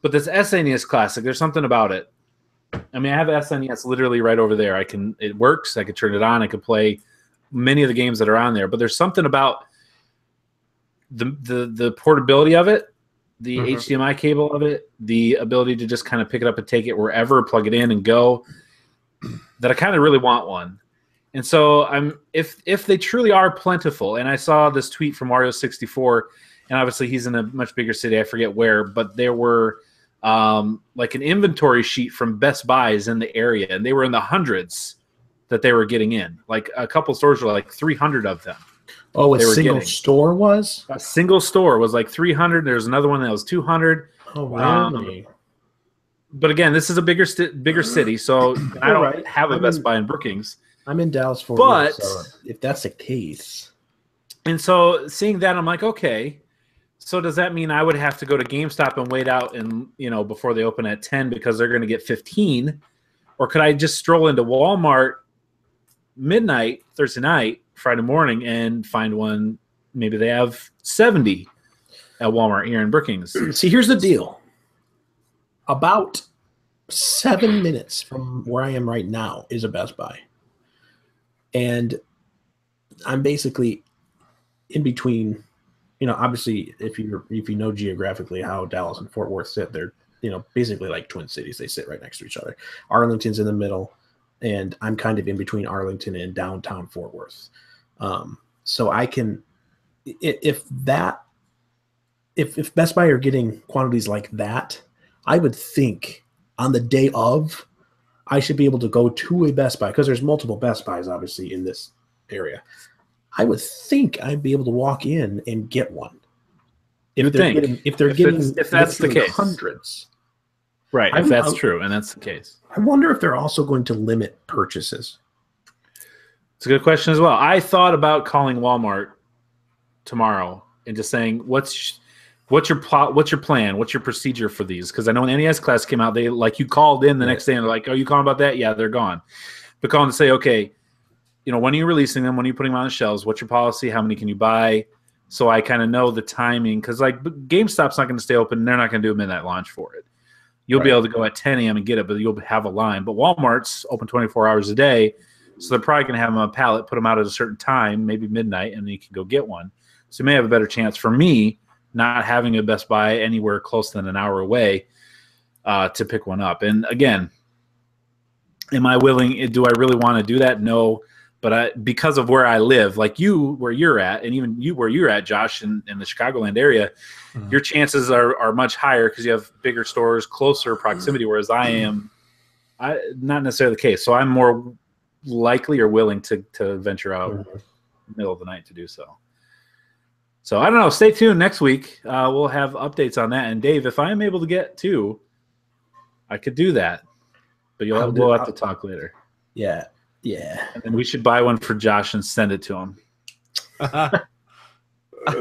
But this SNES Classic, there's something about it. I mean, I have SNES literally right over there. It works. I could turn it on. I could play many of the games that are on there. But there's something about the portability of it, the HDMI cable of it, the ability to just kind of pick it up and take it wherever, plug it in and go, that I kind of really want one. And so if they truly are plentiful, and I saw this tweet from Mario64, and obviously he's in a much bigger city, I forget where, but there were like an inventory sheet from Best Buys in the area, and they were in the hundreds that they were getting in. Like a couple stores were like 300 of them. Oh, a single store was? A single store was like 300. There's another one that was 200. Oh, wow. But again, this is a bigger city, so I don't have a Best Buy in Brookings. I'm in Dallas, Fort Worth, so if that's the case. And so seeing that, I'm like, okay, so does that mean I would have to go to GameStop and wait out and before they open at 10 because they're going to get 15? Or could I just stroll into Walmart midnight, Thursday night, Friday morning, and find one? Maybe they have 70 at Walmart here in Brookings. See, here's the deal. About 7 minutes from where I am right now is a Best Buy. And I'm basically in between, obviously if you know geographically how Dallas and Fort Worth sit, they're, basically like twin cities. They sit right next to each other. Arlington's in the middle, and I'm kind of in between Arlington and downtown Fort Worth. So I can, if Best Buy are getting quantities like that, I would think on the day of, I should be able to go to a Best Buy, because there's multiple Best Buys obviously in this area. I would think I'd be able to walk in and get one. If that's the case, hundreds. Right, if that's true, and that's the case. I wonder if they're also going to limit purchases. It's a good question as well. I thought about calling Walmart tomorrow and just saying, what's your plan? What's your procedure for these? Because I know when NES Class came out, you called in the next day and they're like, "Are you calling about that?" Yeah, they're gone. But calling to say, okay, when are you releasing them? When are you putting them on the shelves? What's your policy? How many can you buy? So I kind of know the timing, because GameStop's not going to stay open, and they're not going to do a midnight launch for it. You'll be able to go at 10 a.m. and get it, but you'll have a line. But Walmart's open 24 hours a day, so they're probably going to have them on a pallet, put them out at a certain time, maybe midnight, and then you can go get one. So you may have a better chance for me not having a Best Buy anywhere close than an hour away to pick one up. And again, am I willing? Do I really want to do that? No. But because of where I live, like you, where you're at, and even you where you're at, Josh, in the Chicagoland area, your chances are much higher because you have bigger stores, closer proximity, whereas not necessarily the case. So I'm more likely or willing to venture out in the middle of the night to do so. So I don't know. Stay tuned. Next week, we'll have updates on that. And Dave, if I'm able to get two, I could do that. But we'll have to talk later. Yeah. Yeah. And then we should buy one for Josh and send it to him.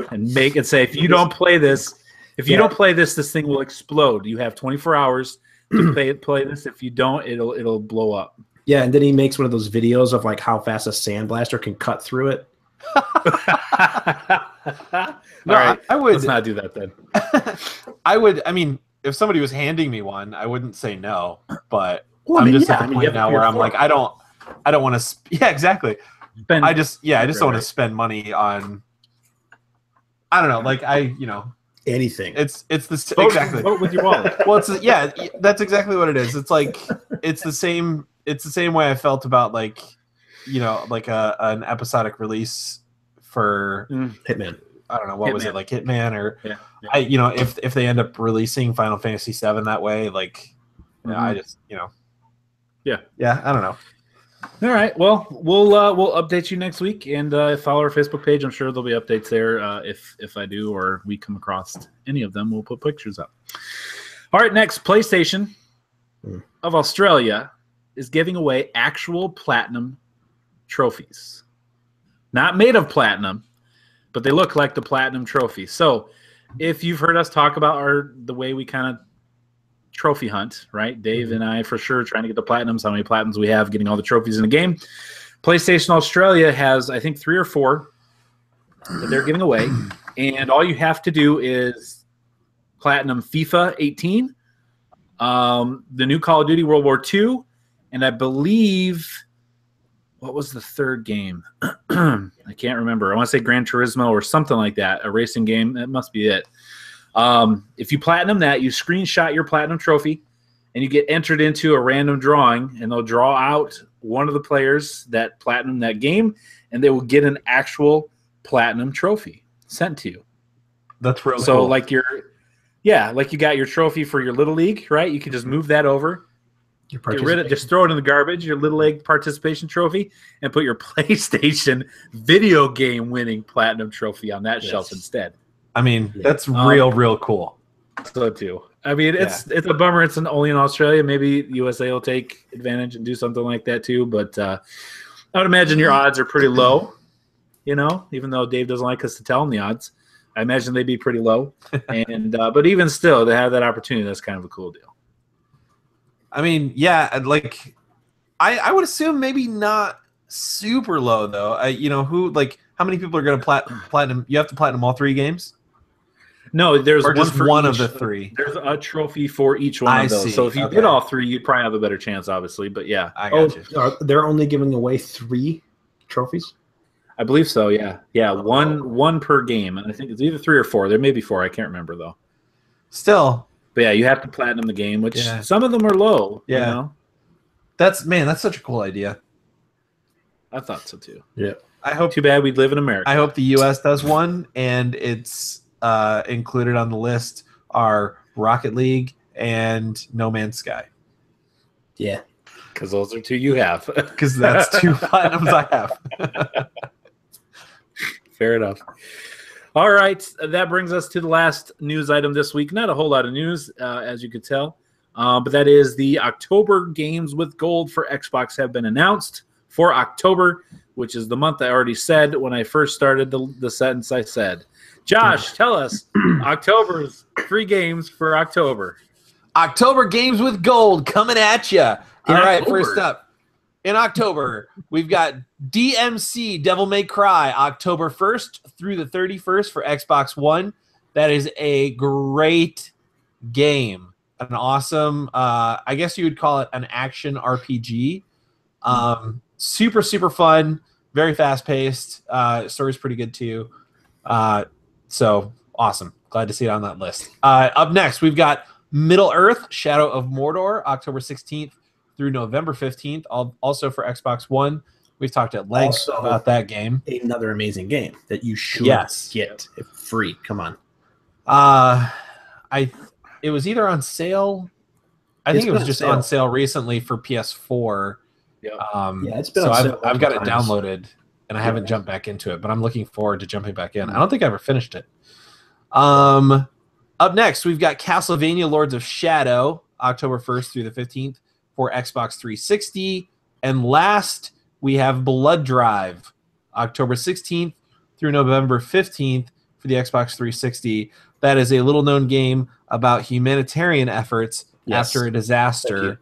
And make it say, if you don't play this, this thing will explode. You have 24 hours to play this. If you don't, it'll blow up. Yeah, and then he makes one of those videos of like how fast a sandblaster can cut through it. No, right. I would. Let's not do that then. I mean, if somebody was handing me one, I wouldn't say no. But I'm just at the point now where I'm like, I don't I don't want to. Yeah, exactly. I just don't want to spend money on. I don't know. Like anything. It's exactly vote with your wallet. Well, that's exactly what it is. It's like it's the same way I felt about like an episodic release for Hitman. I don't know what was it, like Hitman or if they end up releasing Final Fantasy VII that way, like I just I don't know. All right. Well, we'll update you next week, and follow our Facebook page. I'm sure there'll be updates there. If I do, or we come across any of them, we'll put pictures up. All right. Next, PlayStation of Australia is giving away actual platinum trophies, not made of platinum, but they look like the platinum trophy. So, if you've heard us talk about the way we kind of trophy hunt, right? Dave and I for sure trying to get the platinums, how many platinums we have, getting all the trophies in the game. PlayStation Australia has, I think, 3 or 4 that they're giving away, and all you have to do is platinum FIFA 18, the new Call of Duty World War II, and I believe, what was the third game? I can't remember. I want to say Gran Turismo or something like that, a racing game. That must be it. If you platinum that, you screenshot your platinum trophy, and you get entered into a random drawing, and they'll draw out one of the players that platinum that game, and they will get an actual platinum trophy sent to you. That's really so cool. like you got your trophy for your Little League, right? You can just move that over. Get rid of, just throw it in the garbage, your Little League participation trophy, and put your PlayStation video game winning platinum trophy on that shelf instead. I mean, that's real cool. So too. I mean, it's a bummer. It's only in Australia. Maybe USA will take advantage and do something like that too. But I would imagine your odds are pretty low. Even though Dave doesn't like us to tell him the odds, I imagine they'd be pretty low. And but even still, to have that opportunity, that's kind of a cool deal. I mean, yeah, like I would assume maybe not super low though. How many people are going to platinum? You have to platinum all 3 games. No, there's or just one of the 3. There's a trophy for each one of those. See. So if you did all 3, you'd probably have a better chance, obviously. But yeah, I got you. They're only giving away 3 trophies. I believe so. Yeah, one per game, and I think it's either 3 or 4. There may be 4. I can't remember though. Still, but yeah, you have to platinum the game, which some of them are low. Yeah, that's such a cool idea. I thought so too. Yeah. I hope. Too bad we live in America. I hope the U.S. does one, and it's included on the list are Rocket League and No Man's Sky. Yeah, because those are 2 you have. Because that's 2 platinums I have. Fair enough. All right, that brings us to the last news item this week. Not a whole lot of news, as you could tell, but that is the October games with gold for Xbox have been announced for October, which is the month I already said when I first started the sentence. I said, Josh, tell us October's 3 games for October. October games with gold coming at you. All right, first up. In October, we've got DMC Devil May Cry, October 1st through the 31st for Xbox One. That is a great game. An awesome, I guess you would call it an action RPG. Super, super fun. Very fast-paced. Story's pretty good, too. So, awesome. Glad to see it on that list. Up next, we've got Middle-earth, Shadow of Mordor, October 16th through November 15th, also for Xbox One. We've talked at length about that game. Another amazing game that you should get free. Come on. It was either on sale. I think it was just on sale recently for PS4. It's been on sale. I've got it downloaded, and I haven't jumped back into it, but I'm looking forward to jumping back in. I don't think I ever finished it. Up next, we've got Castlevania Lords of Shadow, October 1st through the 15th for Xbox 360. And last, we have Blood Drive, October 16th through November 15th for the Xbox 360. That is a little-known game about humanitarian efforts after a disaster.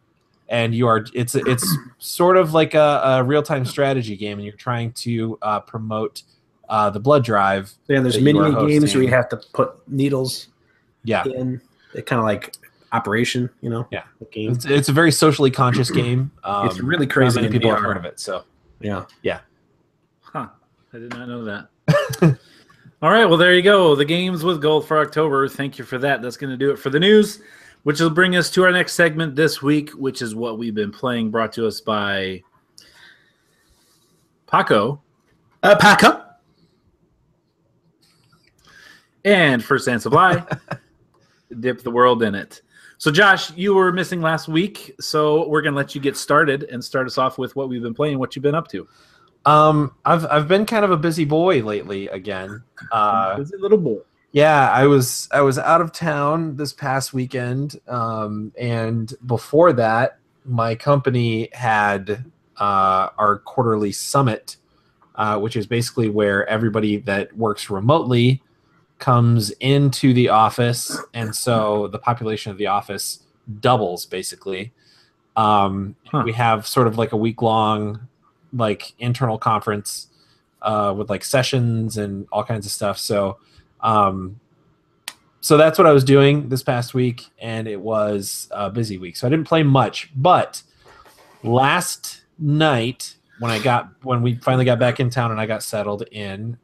And it's sort of like a real-time strategy game, and you're trying to promote the blood drive. Yeah, there's mini games where you have to put needles in. It kind of like operation. You know, Yeah, game. it's a very socially conscious game. It's really crazy. Not many people have VR. heard of it. So yeah. Huh. I did not know that. All right. Well, there you go. The games with gold for October. Thank you for that. That's going to do it for the news, which will bring us to our next segment this week, which is what we've been playing, brought to us by Paco. Paco. And First Hand Supply. Dip the world in it. So, Josh, you were missing last week, so we're going to let you get started and start us off with what we've been playing, what you've been up to. I've been kind of a busy boy lately again. Busy little boy. Yeah, I was out of town this past weekend, and before that, my company had our quarterly summit, which is basically where everybody that works remotely comes into the office, and so the population of the office doubles basically. We have sort of like a week-long like internal conference with like sessions and all kinds of stuff. So that's what I was doing this past week, and it was a busy week. So I didn't play much, but last night when we finally got back in town and I got settled in,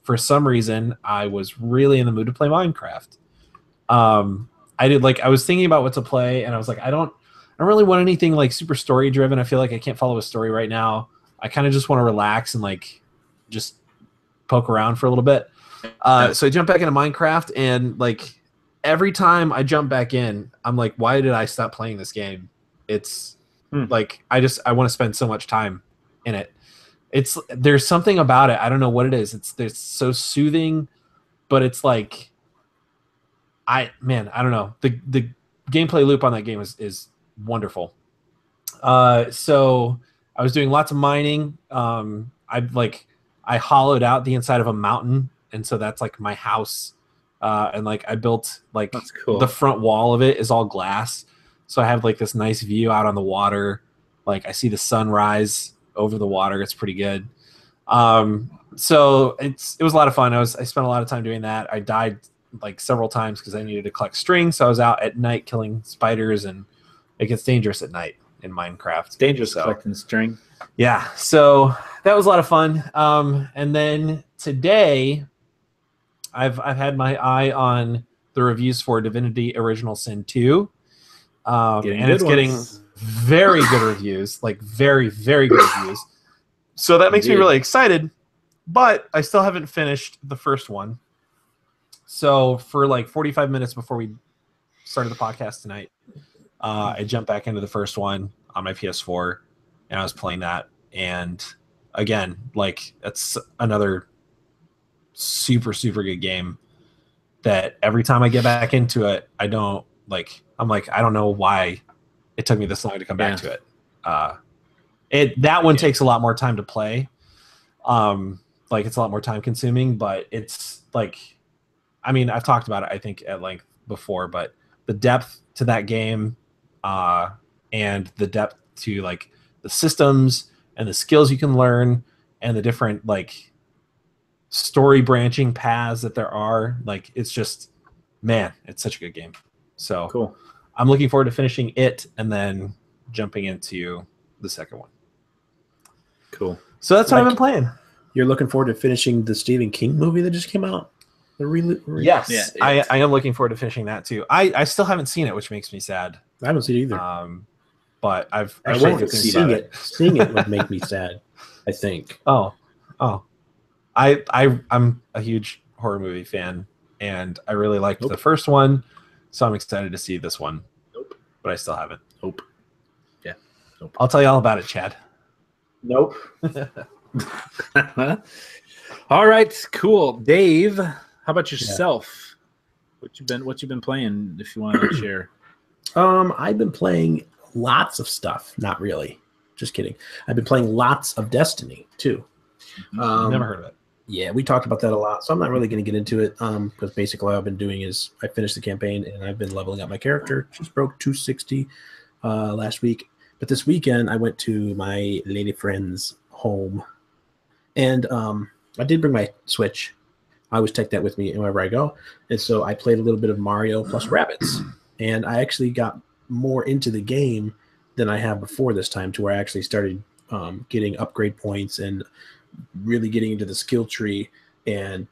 for some reason I was really in the mood to play Minecraft. I was thinking about what to play, and I was like, I don't really want anything like super story driven. I feel like I can't follow a story right now. I kind of just want to relax and like just poke around for a little bit. So I jumped back into Minecraft, and like every time I jump back in, I'm like, why did I stop playing this game? It's like I want to spend so much time in it. There's something about it. I don't know what it is. It's so soothing, but it's like I don't know. The gameplay loop on that game is wonderful. So I was doing lots of mining. I hollowed out the inside of a mountain, and so that's like my house. And like I built like That's cool. The front wall of it is all glass, so I have like this nice view out on the water. Like I see the sunrise over the water. It's pretty good. So it was a lot of fun. I spent a lot of time doing that. I died like several times because I needed to collect string, so I was out at night killing spiders, and it gets dangerous at night in Minecraft. It's dangerous collecting string. Yeah, so that was a lot of fun. And then today, I've had my eye on the reviews for Divinity Original Sin 2, and it's getting very good reviews, like very, very good reviews. So that makes me really excited, but I still haven't finished the first one. So for like 45 minutes before we started the podcast tonight, I jumped back into the first one on my PS4, and I was playing that. And again, like it's another super, super good game that every time I get back into it, I don't know why it took me this long to come back to it. That one takes a lot more time to play. Like it's a lot more time consuming, but it's like, I mean, I've talked about it, I think, at length before, but the depth to that game, and the depth to like the systems and the skills you can learn and the different like story branching paths that there are, like it's just, man, it's such a good game. So cool. I'm looking forward to finishing it and then jumping into the second one. Cool. So that's what I've been playing. You're looking forward to finishing the Stephen King movie that just came out? Yes, yeah, I am looking forward to finishing that too. I still haven't seen it, which makes me sad. I haven't seen it either. But I've seeing it would make me sad, I think. I'm a huge horror movie fan, and I really liked the first one, so I'm excited to see this one. But I still haven't. Yeah. I'll tell you all about it, Chad. Nope. All right, cool. Dave, how about yourself? Yeah. What you been playing, if you want to share? I've been playing lots of stuff. Not really. Just kidding. I've been playing lots of Destiny too. Never heard of it. Yeah, we talked about that a lot, so I'm not really going to get into it because basically what I've been doing is I finished the campaign and I've been leveling up my character. Just broke 260 last week. But this weekend I went to my lady friend's home, and I did bring my Switch. I always take that with me wherever I go. And so I played a little bit of Mario plus Rabbids. and I actually got more into the game than I have before this time, to where I actually started getting upgrade points and really getting into the skill tree and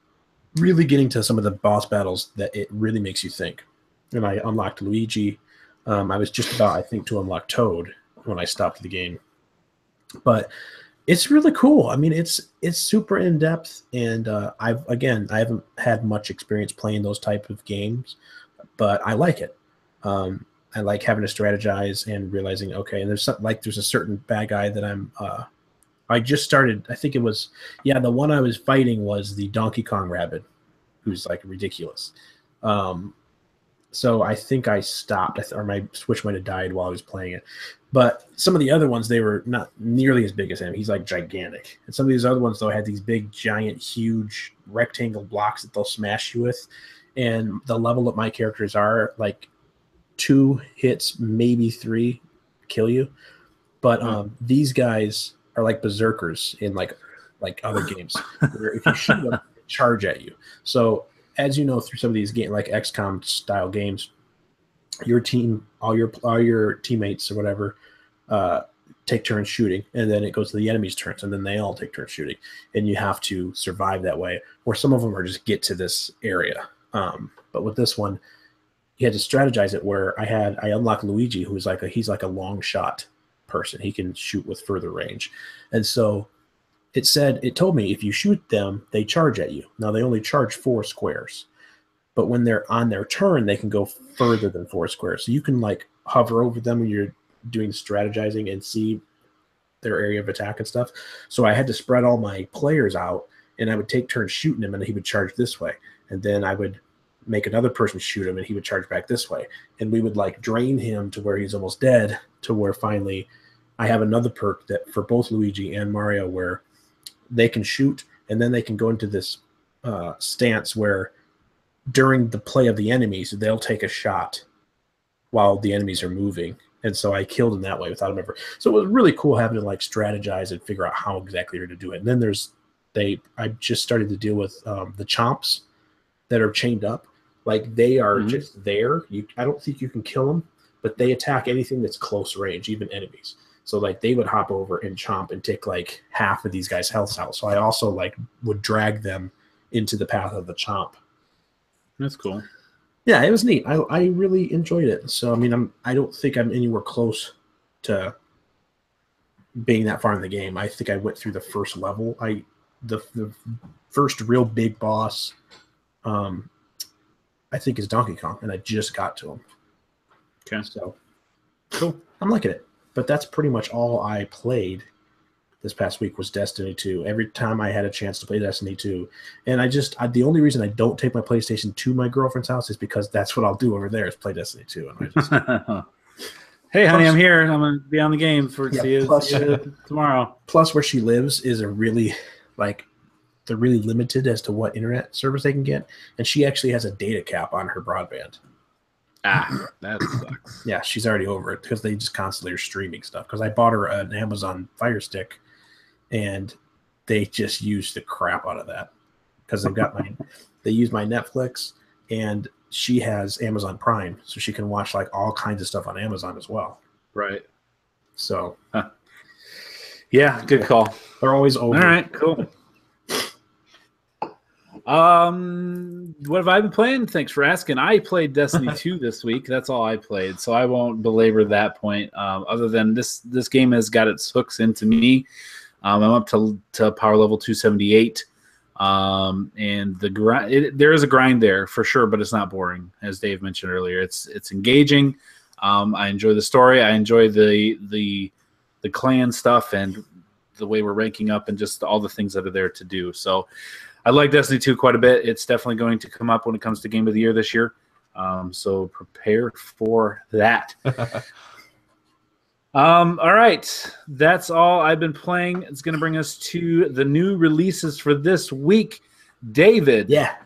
really getting to some of the boss battles that it really makes you think. And I unlocked Luigi. I was just about, I think, to unlock Toad when I stopped the game. But it's really cool. I mean, it's super in depth, and I haven't had much experience playing those type of games, but I like it. I like having to strategize and realizing, okay, and there's a certain bad guy that I just started. I think it was, the one I was fighting was the Donkey Kong Rabbit, who's like ridiculous. So I think I stopped, or my Switch might have died while I was playing it. But some of the other ones, they were not nearly as big as him. He's like gigantic. And some of these other ones, though, had these big, giant, huge rectangle blocks that they'll smash you with. And the level that my characters are, like 2 hits, maybe 3, kill you. But these guys are like berserkers in like other games, where if you shoot them, they charge at you. So as you know, through some of these games, like XCOM style games, your team, all your teammates or whatever, take turns shooting, and then it goes to the enemy's turns, and then they all take turns shooting, and you have to survive that way. Or some of them are just get to this area. But with this one, you had to strategize it. Where I unlocked Luigi, who's he's like a long shot person. He can shoot with further range, and so it told me if you shoot them, they charge at you. Now they only charge 4 squares. But when they're on their turn, they can go further than 4 squares. So you can like hover over them when you're doing strategizing and see their area of attack and stuff. So I had to spread all my players out, and I would take turns shooting him, and he would charge this way. And then I would make another person shoot him, and he would charge back this way. And we would like drain him to where he's almost dead, to where finally I have another perk that for both Luigi and Mario where they can shoot, and then they can go into this stance where during the play of the enemies, they'll take a shot while the enemies are moving. And so I killed him that way without him ever. So it was really cool having to like strategize and figure out how exactly you're to do it. And then I just started to deal with the chomps that are chained up. Like they are just there. I don't think you can kill them, but they attack anything that's close range, even enemies. So like they would hop over and chomp and take like half of these guys' health out. So I also like would drag them into the path of the chomp. That's cool. Yeah, it was neat. I really enjoyed it. So I mean, I don't think I'm anywhere close to being that far in the game. I think I went through the first level. The first real big boss, I think is Donkey Kong, and I just got to him. Okay, so cool. I'm liking it. But that's pretty much all I played this past week was Destiny 2. Every time I had a chance to play Destiny 2. And the only reason I don't take my PlayStation to my girlfriend's house is because that's what I'll do over there is play Destiny 2. And I just, hey, honey, I'm here. I'm going to be on the game see you tomorrow. Plus, where she lives is a really, they're really limited as to what internet service they can get. And she actually has a data cap on her broadband. That sucks. Yeah, she's already over it because they just constantly are streaming stuff. Because I bought her an Amazon Fire Stick, and they just use the crap out of that because they use my Netflix, and she has Amazon Prime, so she can watch like all kinds of stuff on Amazon as well. Right. So, yeah, good call. They're always over. All right, cool. What have I been playing? Thanks for asking. I played Destiny 2 this week. That's all I played, so I won't belabor that point. Other than this game has got its hooks into me. I'm up to power level 278, and the grind. There is a grind there for sure, but it's not boring, as Dave mentioned earlier. It's engaging. I enjoy the story. I enjoy the clan stuff and the way we're ranking up and just all the things that are there to do. So I like Destiny 2 quite a bit. It's definitely going to come up when it comes to Game of the Year this year. So prepare for that. All right. That's all I've been playing. It's going to bring us to the new releases for this week. David. Yeah.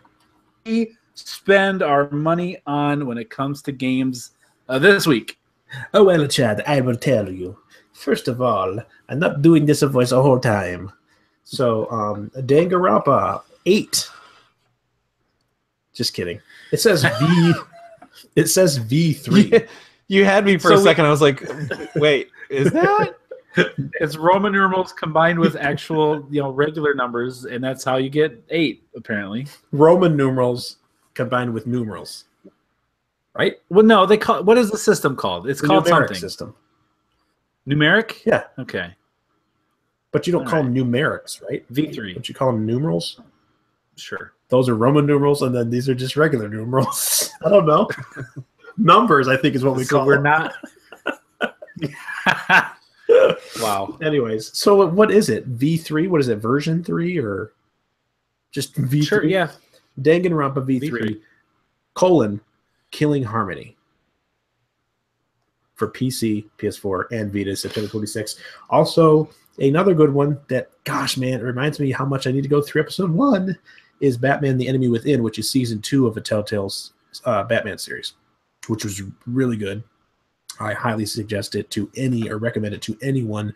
We spend our money on when it comes to games this week. Oh, well, Chad, I will tell you. First of all, I'm not doing this voice the whole time. So, Danganronpa 8. Just kidding. It says It says V3. You had me for a second. I was like, wait, is that? It's Roman numerals combined with actual, regular numbers, and that's how you get 8, apparently. Roman numerals combined with numerals, right? Well, no, they call. What is the system called? It's called numeric something. System. Numeric? Yeah. Okay. But you don't call them numerics, right? V3. But you call them numerals? Sure. Those are Roman numerals, and then these are just regular numerals. I don't know. Numbers, I think, is what we call we're them. Not. Wow. Anyways, so what is it? V3? What is it? Version 3 or just V3? Sure, yeah. Danganronpa V3, colon, Killing Harmony. For PC, PS4, and Vita, September 26th. Also, another good one that, gosh, man, it reminds me how much I need to go through episode 1 is Batman the Enemy Within, which is season 2 of a Telltale's Batman series, which was really good. I highly suggest it to recommend it to anyone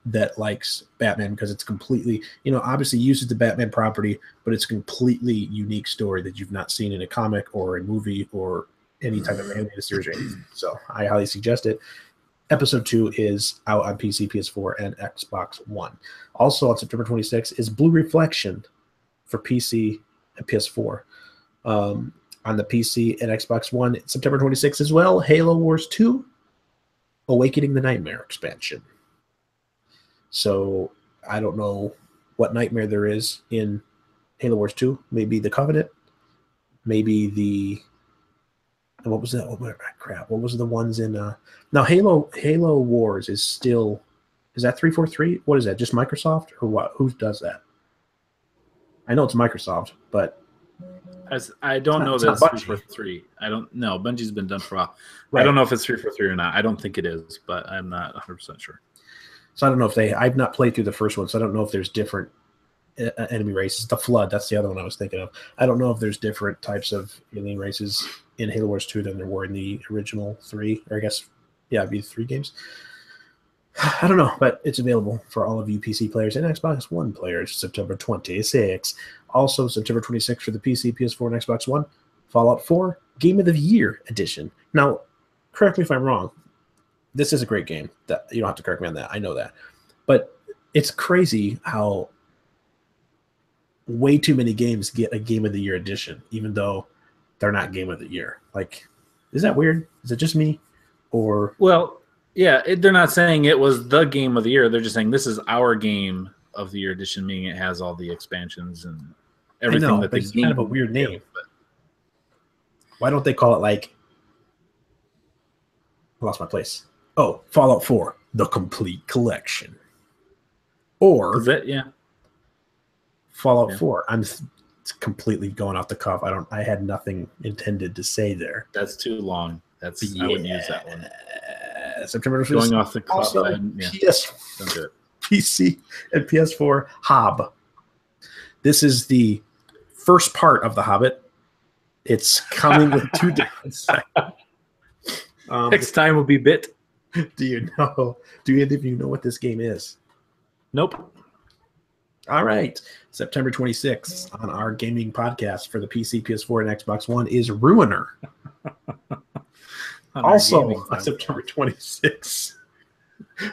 that likes Batman because it's completely, obviously uses the Batman property, but it's a completely unique story that you've not seen in a comic or a movie or any type of animated series or anything. So I highly suggest it. Episode 2 is out on PC, PS4, and Xbox One. Also on September 26th is Blue Reflection for PC and PS4. On the PC and Xbox One, September 26th as well, Halo Wars 2, Awakening the Nightmare expansion. So I don't know what nightmare there is in Halo Wars 2. Maybe the Covenant. Maybe the... What was that? Oh, crap. What was the ones in... Now, Halo Wars is still... Is that 343? What is that? Just Microsoft? Or what? Who does that? I know it's Microsoft, but... I don't know that it's 343. I don't know. Bungie's been done for a while. Right. I don't know if it's 343 or not. I don't think it is, but I'm not 100% sure. So I don't know if I've not played through the first one, so I don't know if there's different enemy races. The Flood, that's the other one I was thinking of. I don't know if there's different types of alien races in Halo Wars 2 than there were in the original 3, or I guess, yeah, it'd be 3 games. I don't know, but it's available for all of you PC players and Xbox One players, September 26th. Also, September 26th for the PC, PS4, and Xbox One, Fallout 4 Game of the Year Edition. Now, correct me if I'm wrong. This is a great game. That you don't have to correct me on that. I know that. But it's crazy how way too many games get a Game of the Year edition, even though they're not Game of the Year. Like, is that weird? Is it just me? Or well, yeah, they're not saying it was the Game of the Year. They're just saying this is our Game of the Year edition, meaning it has all the expansions and everything. I know, that but it's kind of a weird name. But why don't they call it like... I lost my place. Oh, Fallout 4, The Complete Collection. Or... Is that, yeah. Fallout 4. It's completely going off the cuff. I had nothing intended to say there. That's too long. I wouldn't use that one. September 5th. Going off the cuff. Also, PC and PS4 Hob. This is the first part of The Hobbit. It's coming with 2 different sections. Next time will be Bit. Do any of you know what this game is? Nope. All right. September 26th on our gaming podcast for the PC, PS4, and Xbox One is Ruiner. Also on September 26th.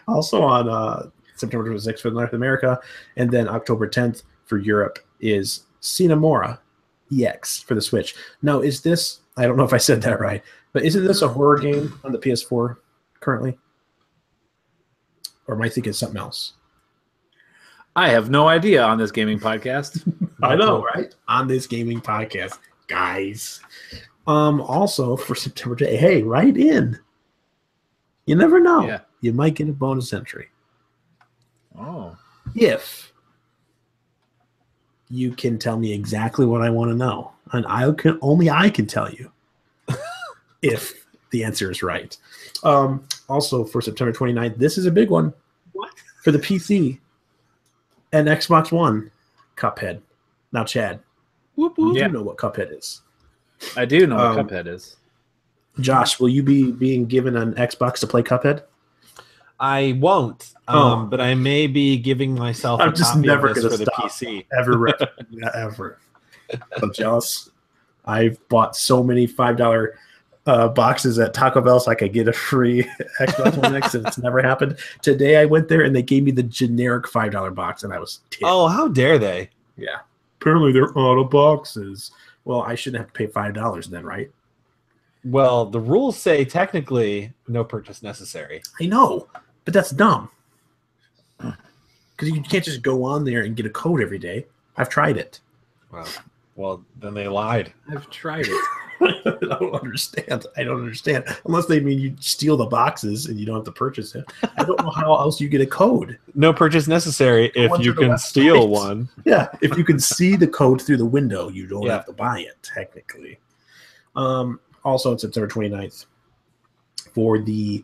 Also on September 26th for North America. And then October 10th for Europe is Cinemora EX for the Switch. Now, is this... I don't know if I said that right, but isn't this a horror game on the PS4 currently? Or am I thinking something else? I have no idea on this gaming podcast. I know, right? On this gaming podcast, guys. Also, for September 10th, hey, write in. You never know. Yeah. You might get a bonus entry. Oh. If you can tell me exactly what I want to know. And only I can tell you if the answer is right. Also, for September 29th, this is a big one. What? For the PC and Xbox One, Cuphead. Now, Chad, you know what Cuphead is. I do know what Cuphead is. Josh, will you be being given an Xbox to play Cuphead? I won't, but I may be giving myself a copy of this for the PC. Ever. I'm jealous. I've bought so many $5 boxes at Taco Bell so I could get a free Xbox One X, and it's never happened. Today I went there and they gave me the generic $5 box, and I was tipped. Oh, how dare they? Yeah. Apparently they're out of boxes. Well, I shouldn't have to pay $5 then, right? Well, the rules say technically no purchase necessary. I know, but that's dumb. Because you can't just go on there and get a code every day. I've tried it. Well, then they lied. I've tried it. I don't understand. Unless they mean you steal the boxes and you don't have to purchase it. I don't know how else you get a code. No purchase necessary if you can steal one. Yeah, if you can see the code through the window, you don't have to buy it, technically. Also on September 29th, for the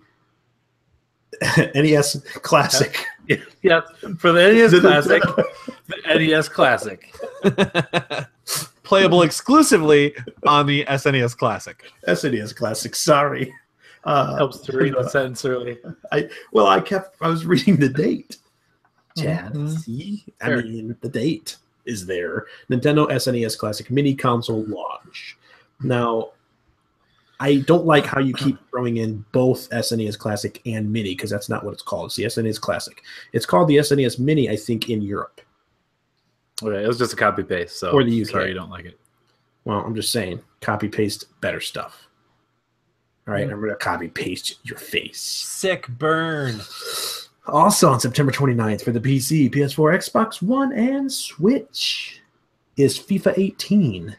NES Classic. Yeah, for the NES Classic. The NES Classic. Playable exclusively on the SNES Classic. SNES Classic, sorry. Helps to read a sentence early. I was reading the date. Chad, see? I mean, the date is there. Nintendo SNES Classic Mini Console launch. Now, I don't like how you keep throwing in both SNES Classic and Mini, because that's not what it's called. It's the SNES Classic. It's called the SNES Mini, I think, in Europe. Okay, it was just a copy paste. So or the UK. Sorry you don't like it. Well, I'm just saying, copy paste better stuff. All right, I'm going to copy paste your face. Sick burn. Also on September 29th for the PC, PS4, Xbox One, and Switch is FIFA 18.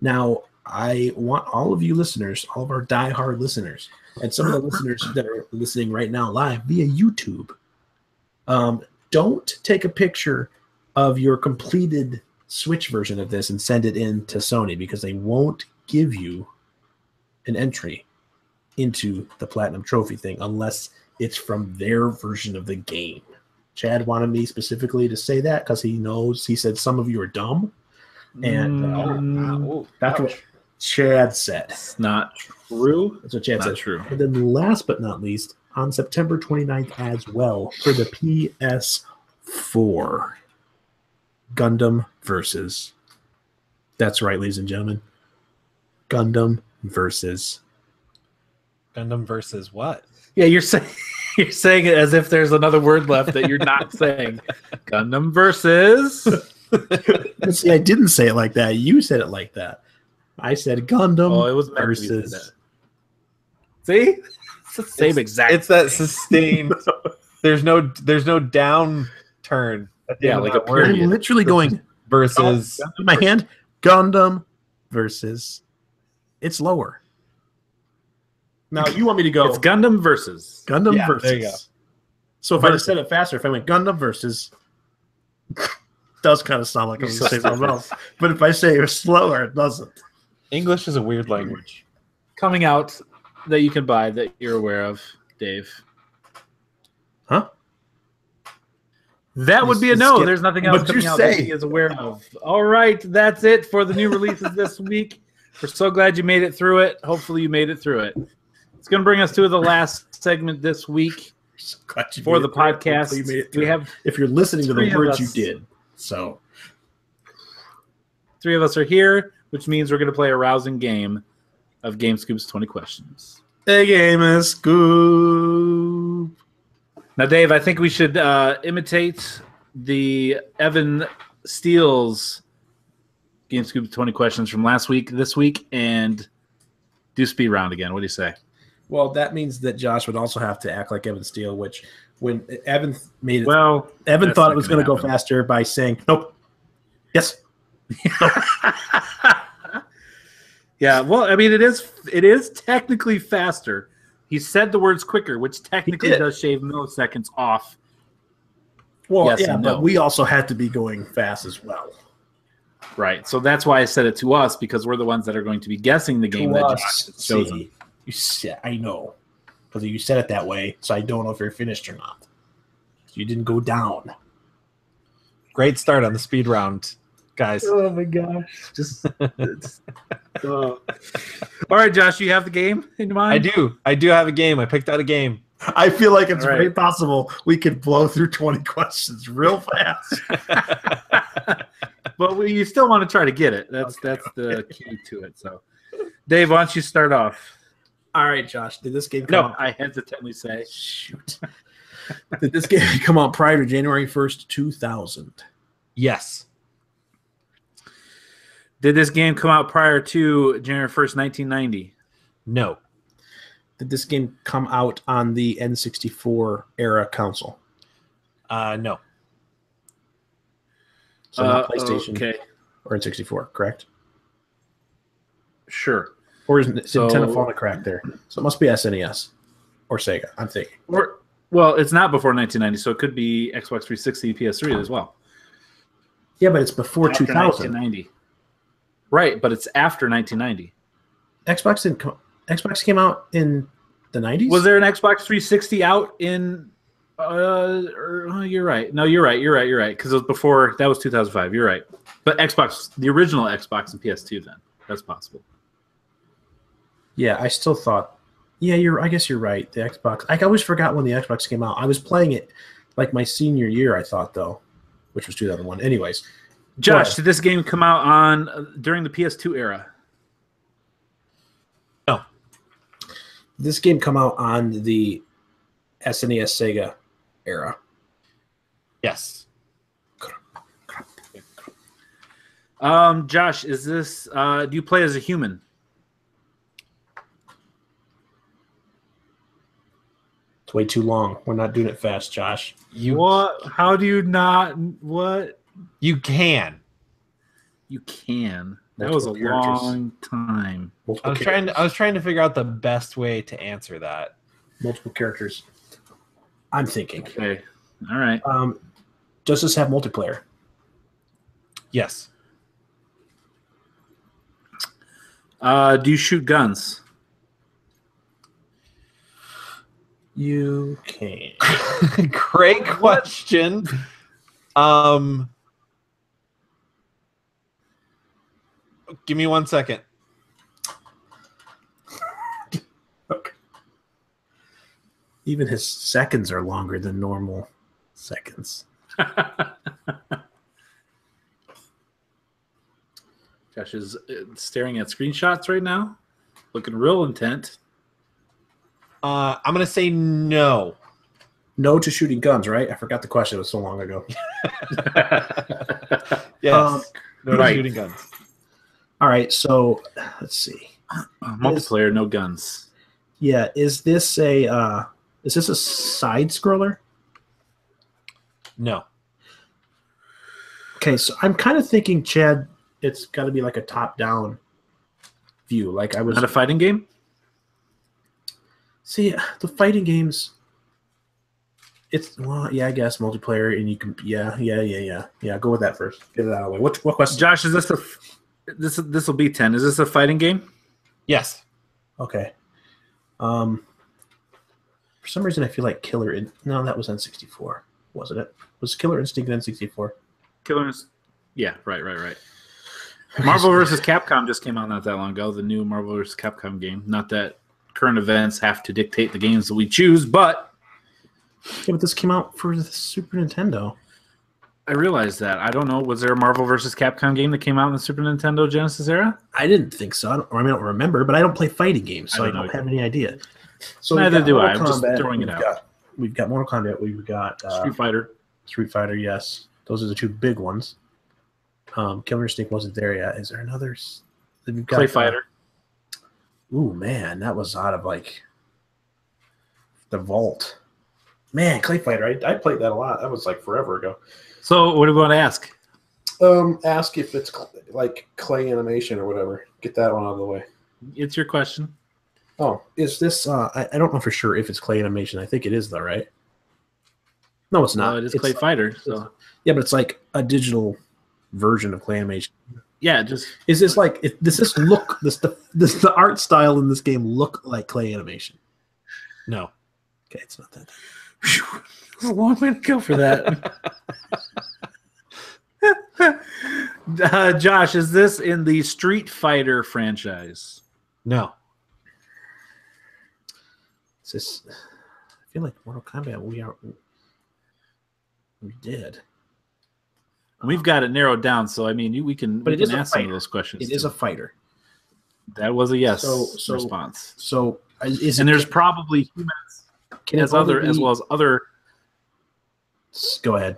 Now, I want all of you listeners, all of our diehard listeners, and some of the listeners that are listening right now live via YouTube, don't take a picture of your completed Switch version of this and send it in to Sony, because they won't give you an entry into the Platinum Trophy thing unless it's from their version of the game. Chad wanted me specifically to say that because he knows, he said some of you are dumb. And that's what Chad said. It's not true. That's what Chad Not said. true. And then last but not least, on September 29th as well, for the PS4, Gundam versus. That's right, ladies and gentlemen. Gundam versus what? Yeah, you're saying it as if there's another word left that you're not saying. Gundam versus. See, I didn't say it like that. You said it like that. I said Gundam Oh, it was meant to be versus. that. See? It's the same exact. It's that sustained. There's no down turn. Yeah, like a I'm period. literally going versus in my hand. Gundam versus. It's lower. Now you want me to go It's Gundam versus. Gundam Yeah, versus. there you go. So if I just said it faster, if I went Gundam versus, does kind of sound like I'm You're going to say so something else. But if I say it slower, it doesn't. English is a weird language. Coming out that you can buy that you're aware of, Dave. Huh? That would be a no. Skip. There's nothing else What'd you coming out that say? he is aware of. All right, that's it for the new releases this week. We're so glad you made it through it. Hopefully you made it through it. It's going to bring us to the last segment this week So glad you for made the it through. podcast. Hopefully you made it through. We have if you're listening to three the of words you us. did. So 3 of us are here, which means we're going to play a rousing game of Game Scoop's 20 questions. a game is scoop. Now, Dave, I think we should imitate the Evan Steele's Game Scoop 20 questions from last week, this week, and do speed round again. What do you say? Well, that means that Josh would also have to act like Evan Steele, which when Evan made it, Well, Evan that's thought not it was going to go happen. faster by saying, nope, yes. Yeah, well, I mean, it is technically faster. He said the words quicker, which technically did. does shave milliseconds off. Well, Yes yeah, and but no. we also had to be going fast as well. Right. So that's why I said it to us, because we're the ones that are going to be guessing the game that Josh has chosen. See, you said, I know, because you said it that way, so I don't know if you're finished or not. You didn't go down. Great start on the speed round, guys. Oh my gosh! All right, Josh, you have the game in mind? I do have a game. I picked out a game. I feel like it's All right. very possible we could blow through 20 questions real fast. But you still want to try to get it. That's the key to it. So, Dave, why don't you start off? All right, Josh. Did this game come out? I hesitantly say. Shoot. Did this game come out prior to January 1st, 2000? Yes. Did this game come out prior to January 1st, 1990? No. Did this game come out on the N64 era console? No. So not PlayStation okay. or N64, correct? Sure. Or is Nintendo falling a crack there? So it must be SNES or Sega, I'm thinking. Well, it's not before 1990, so it could be Xbox 360, PS3 as well. Yeah, but it's before After 2000. 1990. Right, but it's after 1990. Xbox came out in the 90s? Was there an Xbox 360 out in... you're right. No, you're right. Because it was before... That was 2005. You're right. But Xbox, the original Xbox and PS2 then. That's possible. Yeah, I still thought... Yeah, I guess you're right. The Xbox... I always forgot when the Xbox came out. I was playing it like my senior year, I thought, though, which was 2001. Anyways. Josh, did this game come out during the PS2 era? No. Did this game come out on the SNES Sega era? Yes. Josh, is this... do you play as a human? It's way too long. We're not doing it fast, Josh. What? How do you not... What? You can. You can. That was a long time. I was trying to figure out the best way to answer that. Multiple characters. I'm thinking. Okay. All right. Does this have multiplayer? Yes. Do you shoot guns? You can. Great question. Give me 1 second. Okay. Even his seconds are longer than normal seconds. Josh is staring at screenshots right now, looking real intent. I'm going to say no. No to shooting guns, right? I forgot the question. It was so long ago. Yes. No right. shooting guns. All right, so let's see. Multiplayer, no guns. Yeah, is this a side scroller? No. Okay, so I'm kind of thinking, Chad, it's got to be like a top-down view. Like I was Not a fighting game? See, the fighting games. Yeah, I guess multiplayer, and you can, yeah. Go with that first. Get it out of the way. What question? Josh, is this will be 10? Is this a fighting game? Yes. Okay. For some reason, I feel like No, that was N64, wasn't it? Was Killer Instinct N64? Yeah, right. Marvel vs. Capcom just came out not that long ago. The new Marvel vs. Capcom game. Not that current events have to dictate the games that we choose, but yeah, but this came out for the Super Nintendo. I realized that. I don't know. Was there a Marvel vs. Capcom game that came out in the Super Nintendo Genesis era? I didn't think so. I don't remember, but I don't play fighting games, so I don't have any idea. So neither do I. I'm just throwing it out. We've got Mortal Kombat. We've got Street Fighter, yes. Those are the two big ones. Killer Instinct wasn't there yet. Is there another? We've got, Clay Fighter. Ooh, man, that was out of like the vault. Man, Clay Fighter. I played that a lot. That was like forever ago. So, what do we want to ask? Ask if it's like clay animation or whatever. Get that one out of the way. It's your question. Oh, is this? I don't know for sure if it's clay animation. I think it is, though, right? No, it's not. It is Clay Fighter. So yeah, but it's like a digital version of clay animation. Yeah, just is this like? Does this look? The art style in this game look like clay animation? No. Okay, it's not that. It's a long way to go for that. Josh, is this in the Street Fighter franchise? No. Is this? I feel like Mortal Kombat. We did. We've got it narrowed down, so I mean, we can ask some of those questions. It is a fighter. That was a yes response. So there's probably humans as well as other. Go ahead.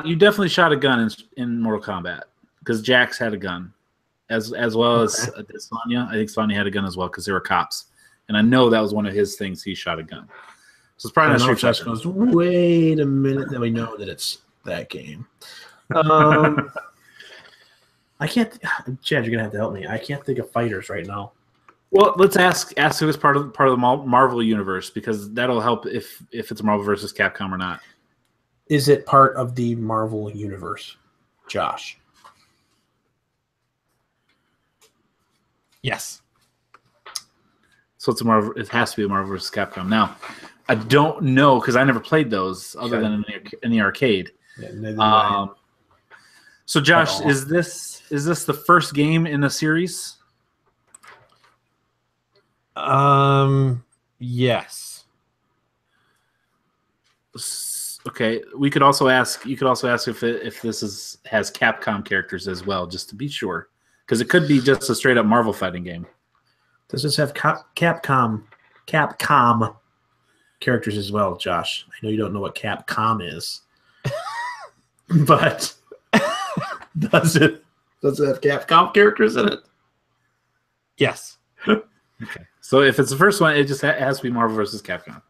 You definitely shot a gun in Mortal Kombat because Jax had a gun, as well as Sonya. I think Sonya had a gun as well because they were cops, and I know that was one of his things. He shot a gun, so it's probably not Street Fighter. Goes, wait a minute, then we know that it's that game. I can't. Chad, you're gonna have to help me. I can't think of fighters right now. Well, let's ask if it's part of the Marvel universe because that'll help if it's Marvel versus Capcom or not. Is it part of the Marvel universe, Josh? Yes. So it's a Marvel. It has to be a Marvel versus Capcom. Now, I don't know because I never played those other than in the arcade. Yeah, so, Josh, is this the first game in the series? Yes. Okay. We could also ask. You could also ask if this has Capcom characters as well, just to be sure, because it could be just a straight up Marvel fighting game. Does this have Capcom characters as well, Josh? I know you don't know what Capcom is, but does it have Capcom characters in it? Yes. Okay. So if it's the first one, it just has to be Marvel versus Capcom.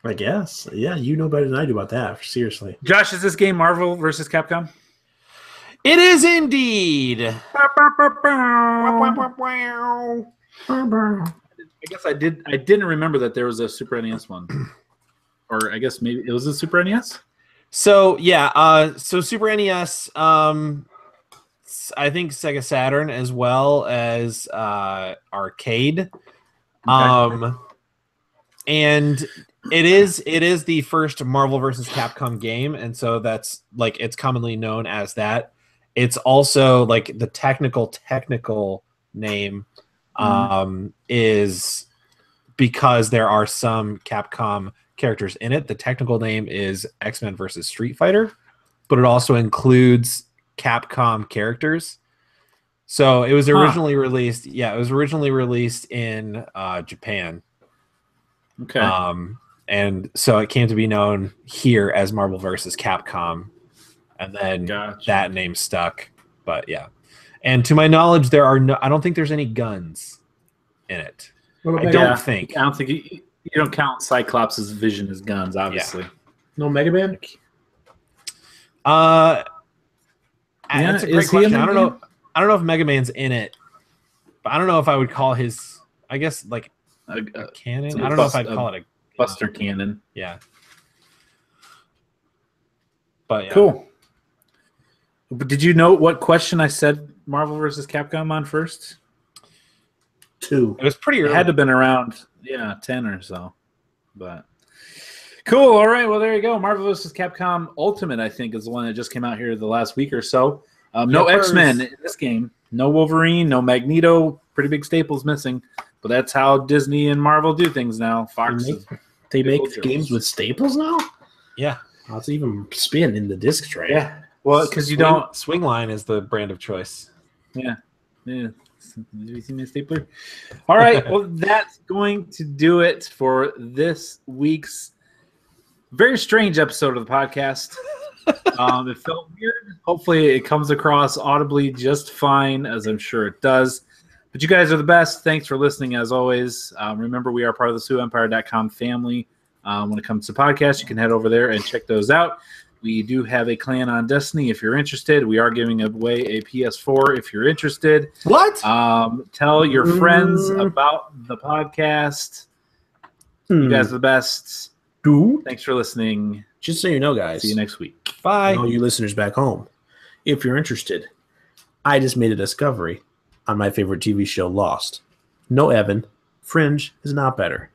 I guess. Yeah, you know better than I do about that. Seriously. Josh, is this game Marvel versus Capcom? It is indeed. I guess I didn't remember that there was a Super NES one. Or I guess maybe it was a Super NES? So yeah, so Super NES, I think Sega Saturn as well as arcade. Okay. And it is the first Marvel versus Capcom game, and so that's like it's commonly known as that. It's also like the technical name is because there are some Capcom characters in it. The technical name is X-Men versus Street Fighter, but it also includes Capcom characters. So it was originally released. Yeah, it was originally released in Japan. Okay. And so it came to be known here as Marvel vs. Capcom, and then that name stuck. But yeah, and to my knowledge, I don't think there's any guns in it. I don't think you don't count Cyclops' vision as guns, obviously. Yeah. No Mega Man. That's a great question. I don't know if Mega Man's in it, but I don't know if I would call his. I guess like a cannon. I don't know if I'd call it a Buster Cannon. Yeah. But yeah. Cool. But did you know what question I said Marvel vs. Capcom on first? 2. It was pretty early. It had to have been around 10 or so. But cool. All right. Well, there you go. Marvel vs. Capcom Ultimate, I think, is the one that just came out here the last week or so. No X-Men in this game. No Wolverine. No Magneto. Pretty big staples missing. But that's how Disney and Marvel do things now. Fox. They make games with staples now? Yeah. Let's even spin in the disc tray. Yeah. Well, because you don't. Swingline is the brand of choice. Yeah. Yeah. Have you seen my stapler? All right. Well, that's going to do it for this week's very strange episode of the podcast. It felt weird. Hopefully, it comes across audibly just fine, as I'm sure it does. But you guys are the best. Thanks for listening, as always. Remember, we are part of the SueEmpire.com family. When it comes to podcasts, you can head over there and check those out. We do have a clan on Destiny if you're interested. We are giving away a PS4 if you're interested. What? Tell your friends about the podcast. You guys are the best. Thanks for listening. Just so you know, guys. See you next week. Bye. And all you listeners back home, if you're interested, I just made a discovery on my favorite TV show, Lost. No, Evan, Fringe is not better.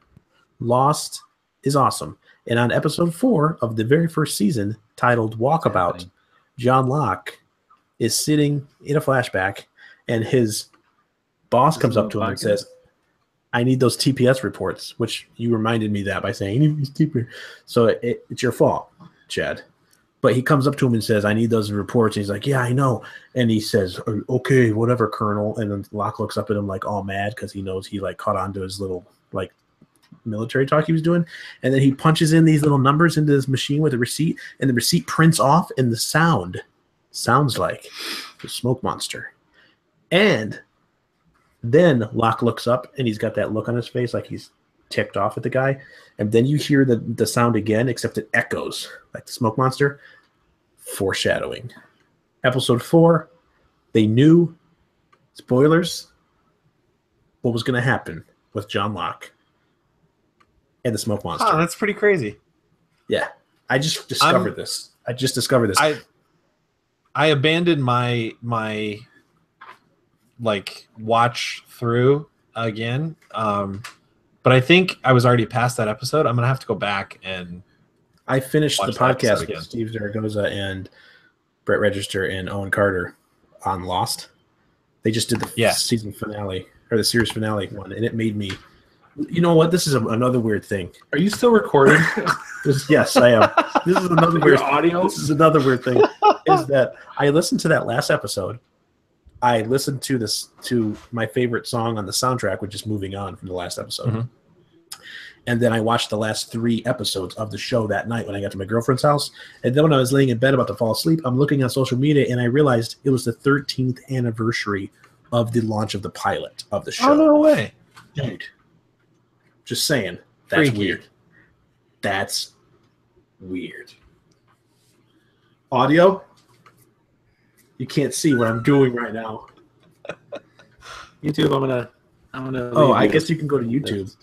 Lost is awesome. And on episode 4 of the very first season, titled Walkabout, John Locke is sitting in a flashback, and his boss comes up to him and says, I need those TPS reports, which you reminded me that by saying, so it's your fault, Chad. But he comes up to him and says, I need those reports. And he's like, yeah, I know. And he says, okay, whatever, Colonel. And then Locke looks up at him like all mad because he knows he like caught on to his little like military talk he was doing. And then he punches in these little numbers into this machine with a receipt, and the receipt prints off, and the sound sounds like the smoke monster. And then Locke looks up, and he's got that look on his face like he's ticked off at the guy. And then you hear the sound again, except it echoes like the smoke monster. Foreshadowing. Episode 4, they knew, spoilers, what was going to happen with John Locke and the smoke monster. Oh, that's pretty crazy. Yeah. I just discovered this. I abandoned my like watch through again. But I think I was already past that episode. I'm going to have to go back and I finished the podcast with Steve Zaragoza and Brett Register and Owen Carter on Lost. They just did the season finale or the series finale one, and it made me. You know what? This is another weird thing. Are you still recording? Yes, I am. This is another weird audio. This is another weird thing. Is that I listened to that last episode. I listened to my favorite song on the soundtrack, which is "Moving On" from the last episode. Mm-hmm. And then I watched the last 3 episodes of the show that night when I got to my girlfriend's house. And then when I was laying in bed about to fall asleep, I'm looking on social media, and I realized it was the 13th anniversary of the launch of the pilot of the show. Oh, no way. Dude. Just saying. That's weird. That's weird. Audio? You can't see what I'm doing right now. YouTube, I'm gonna Oh, I guess you can go to YouTube.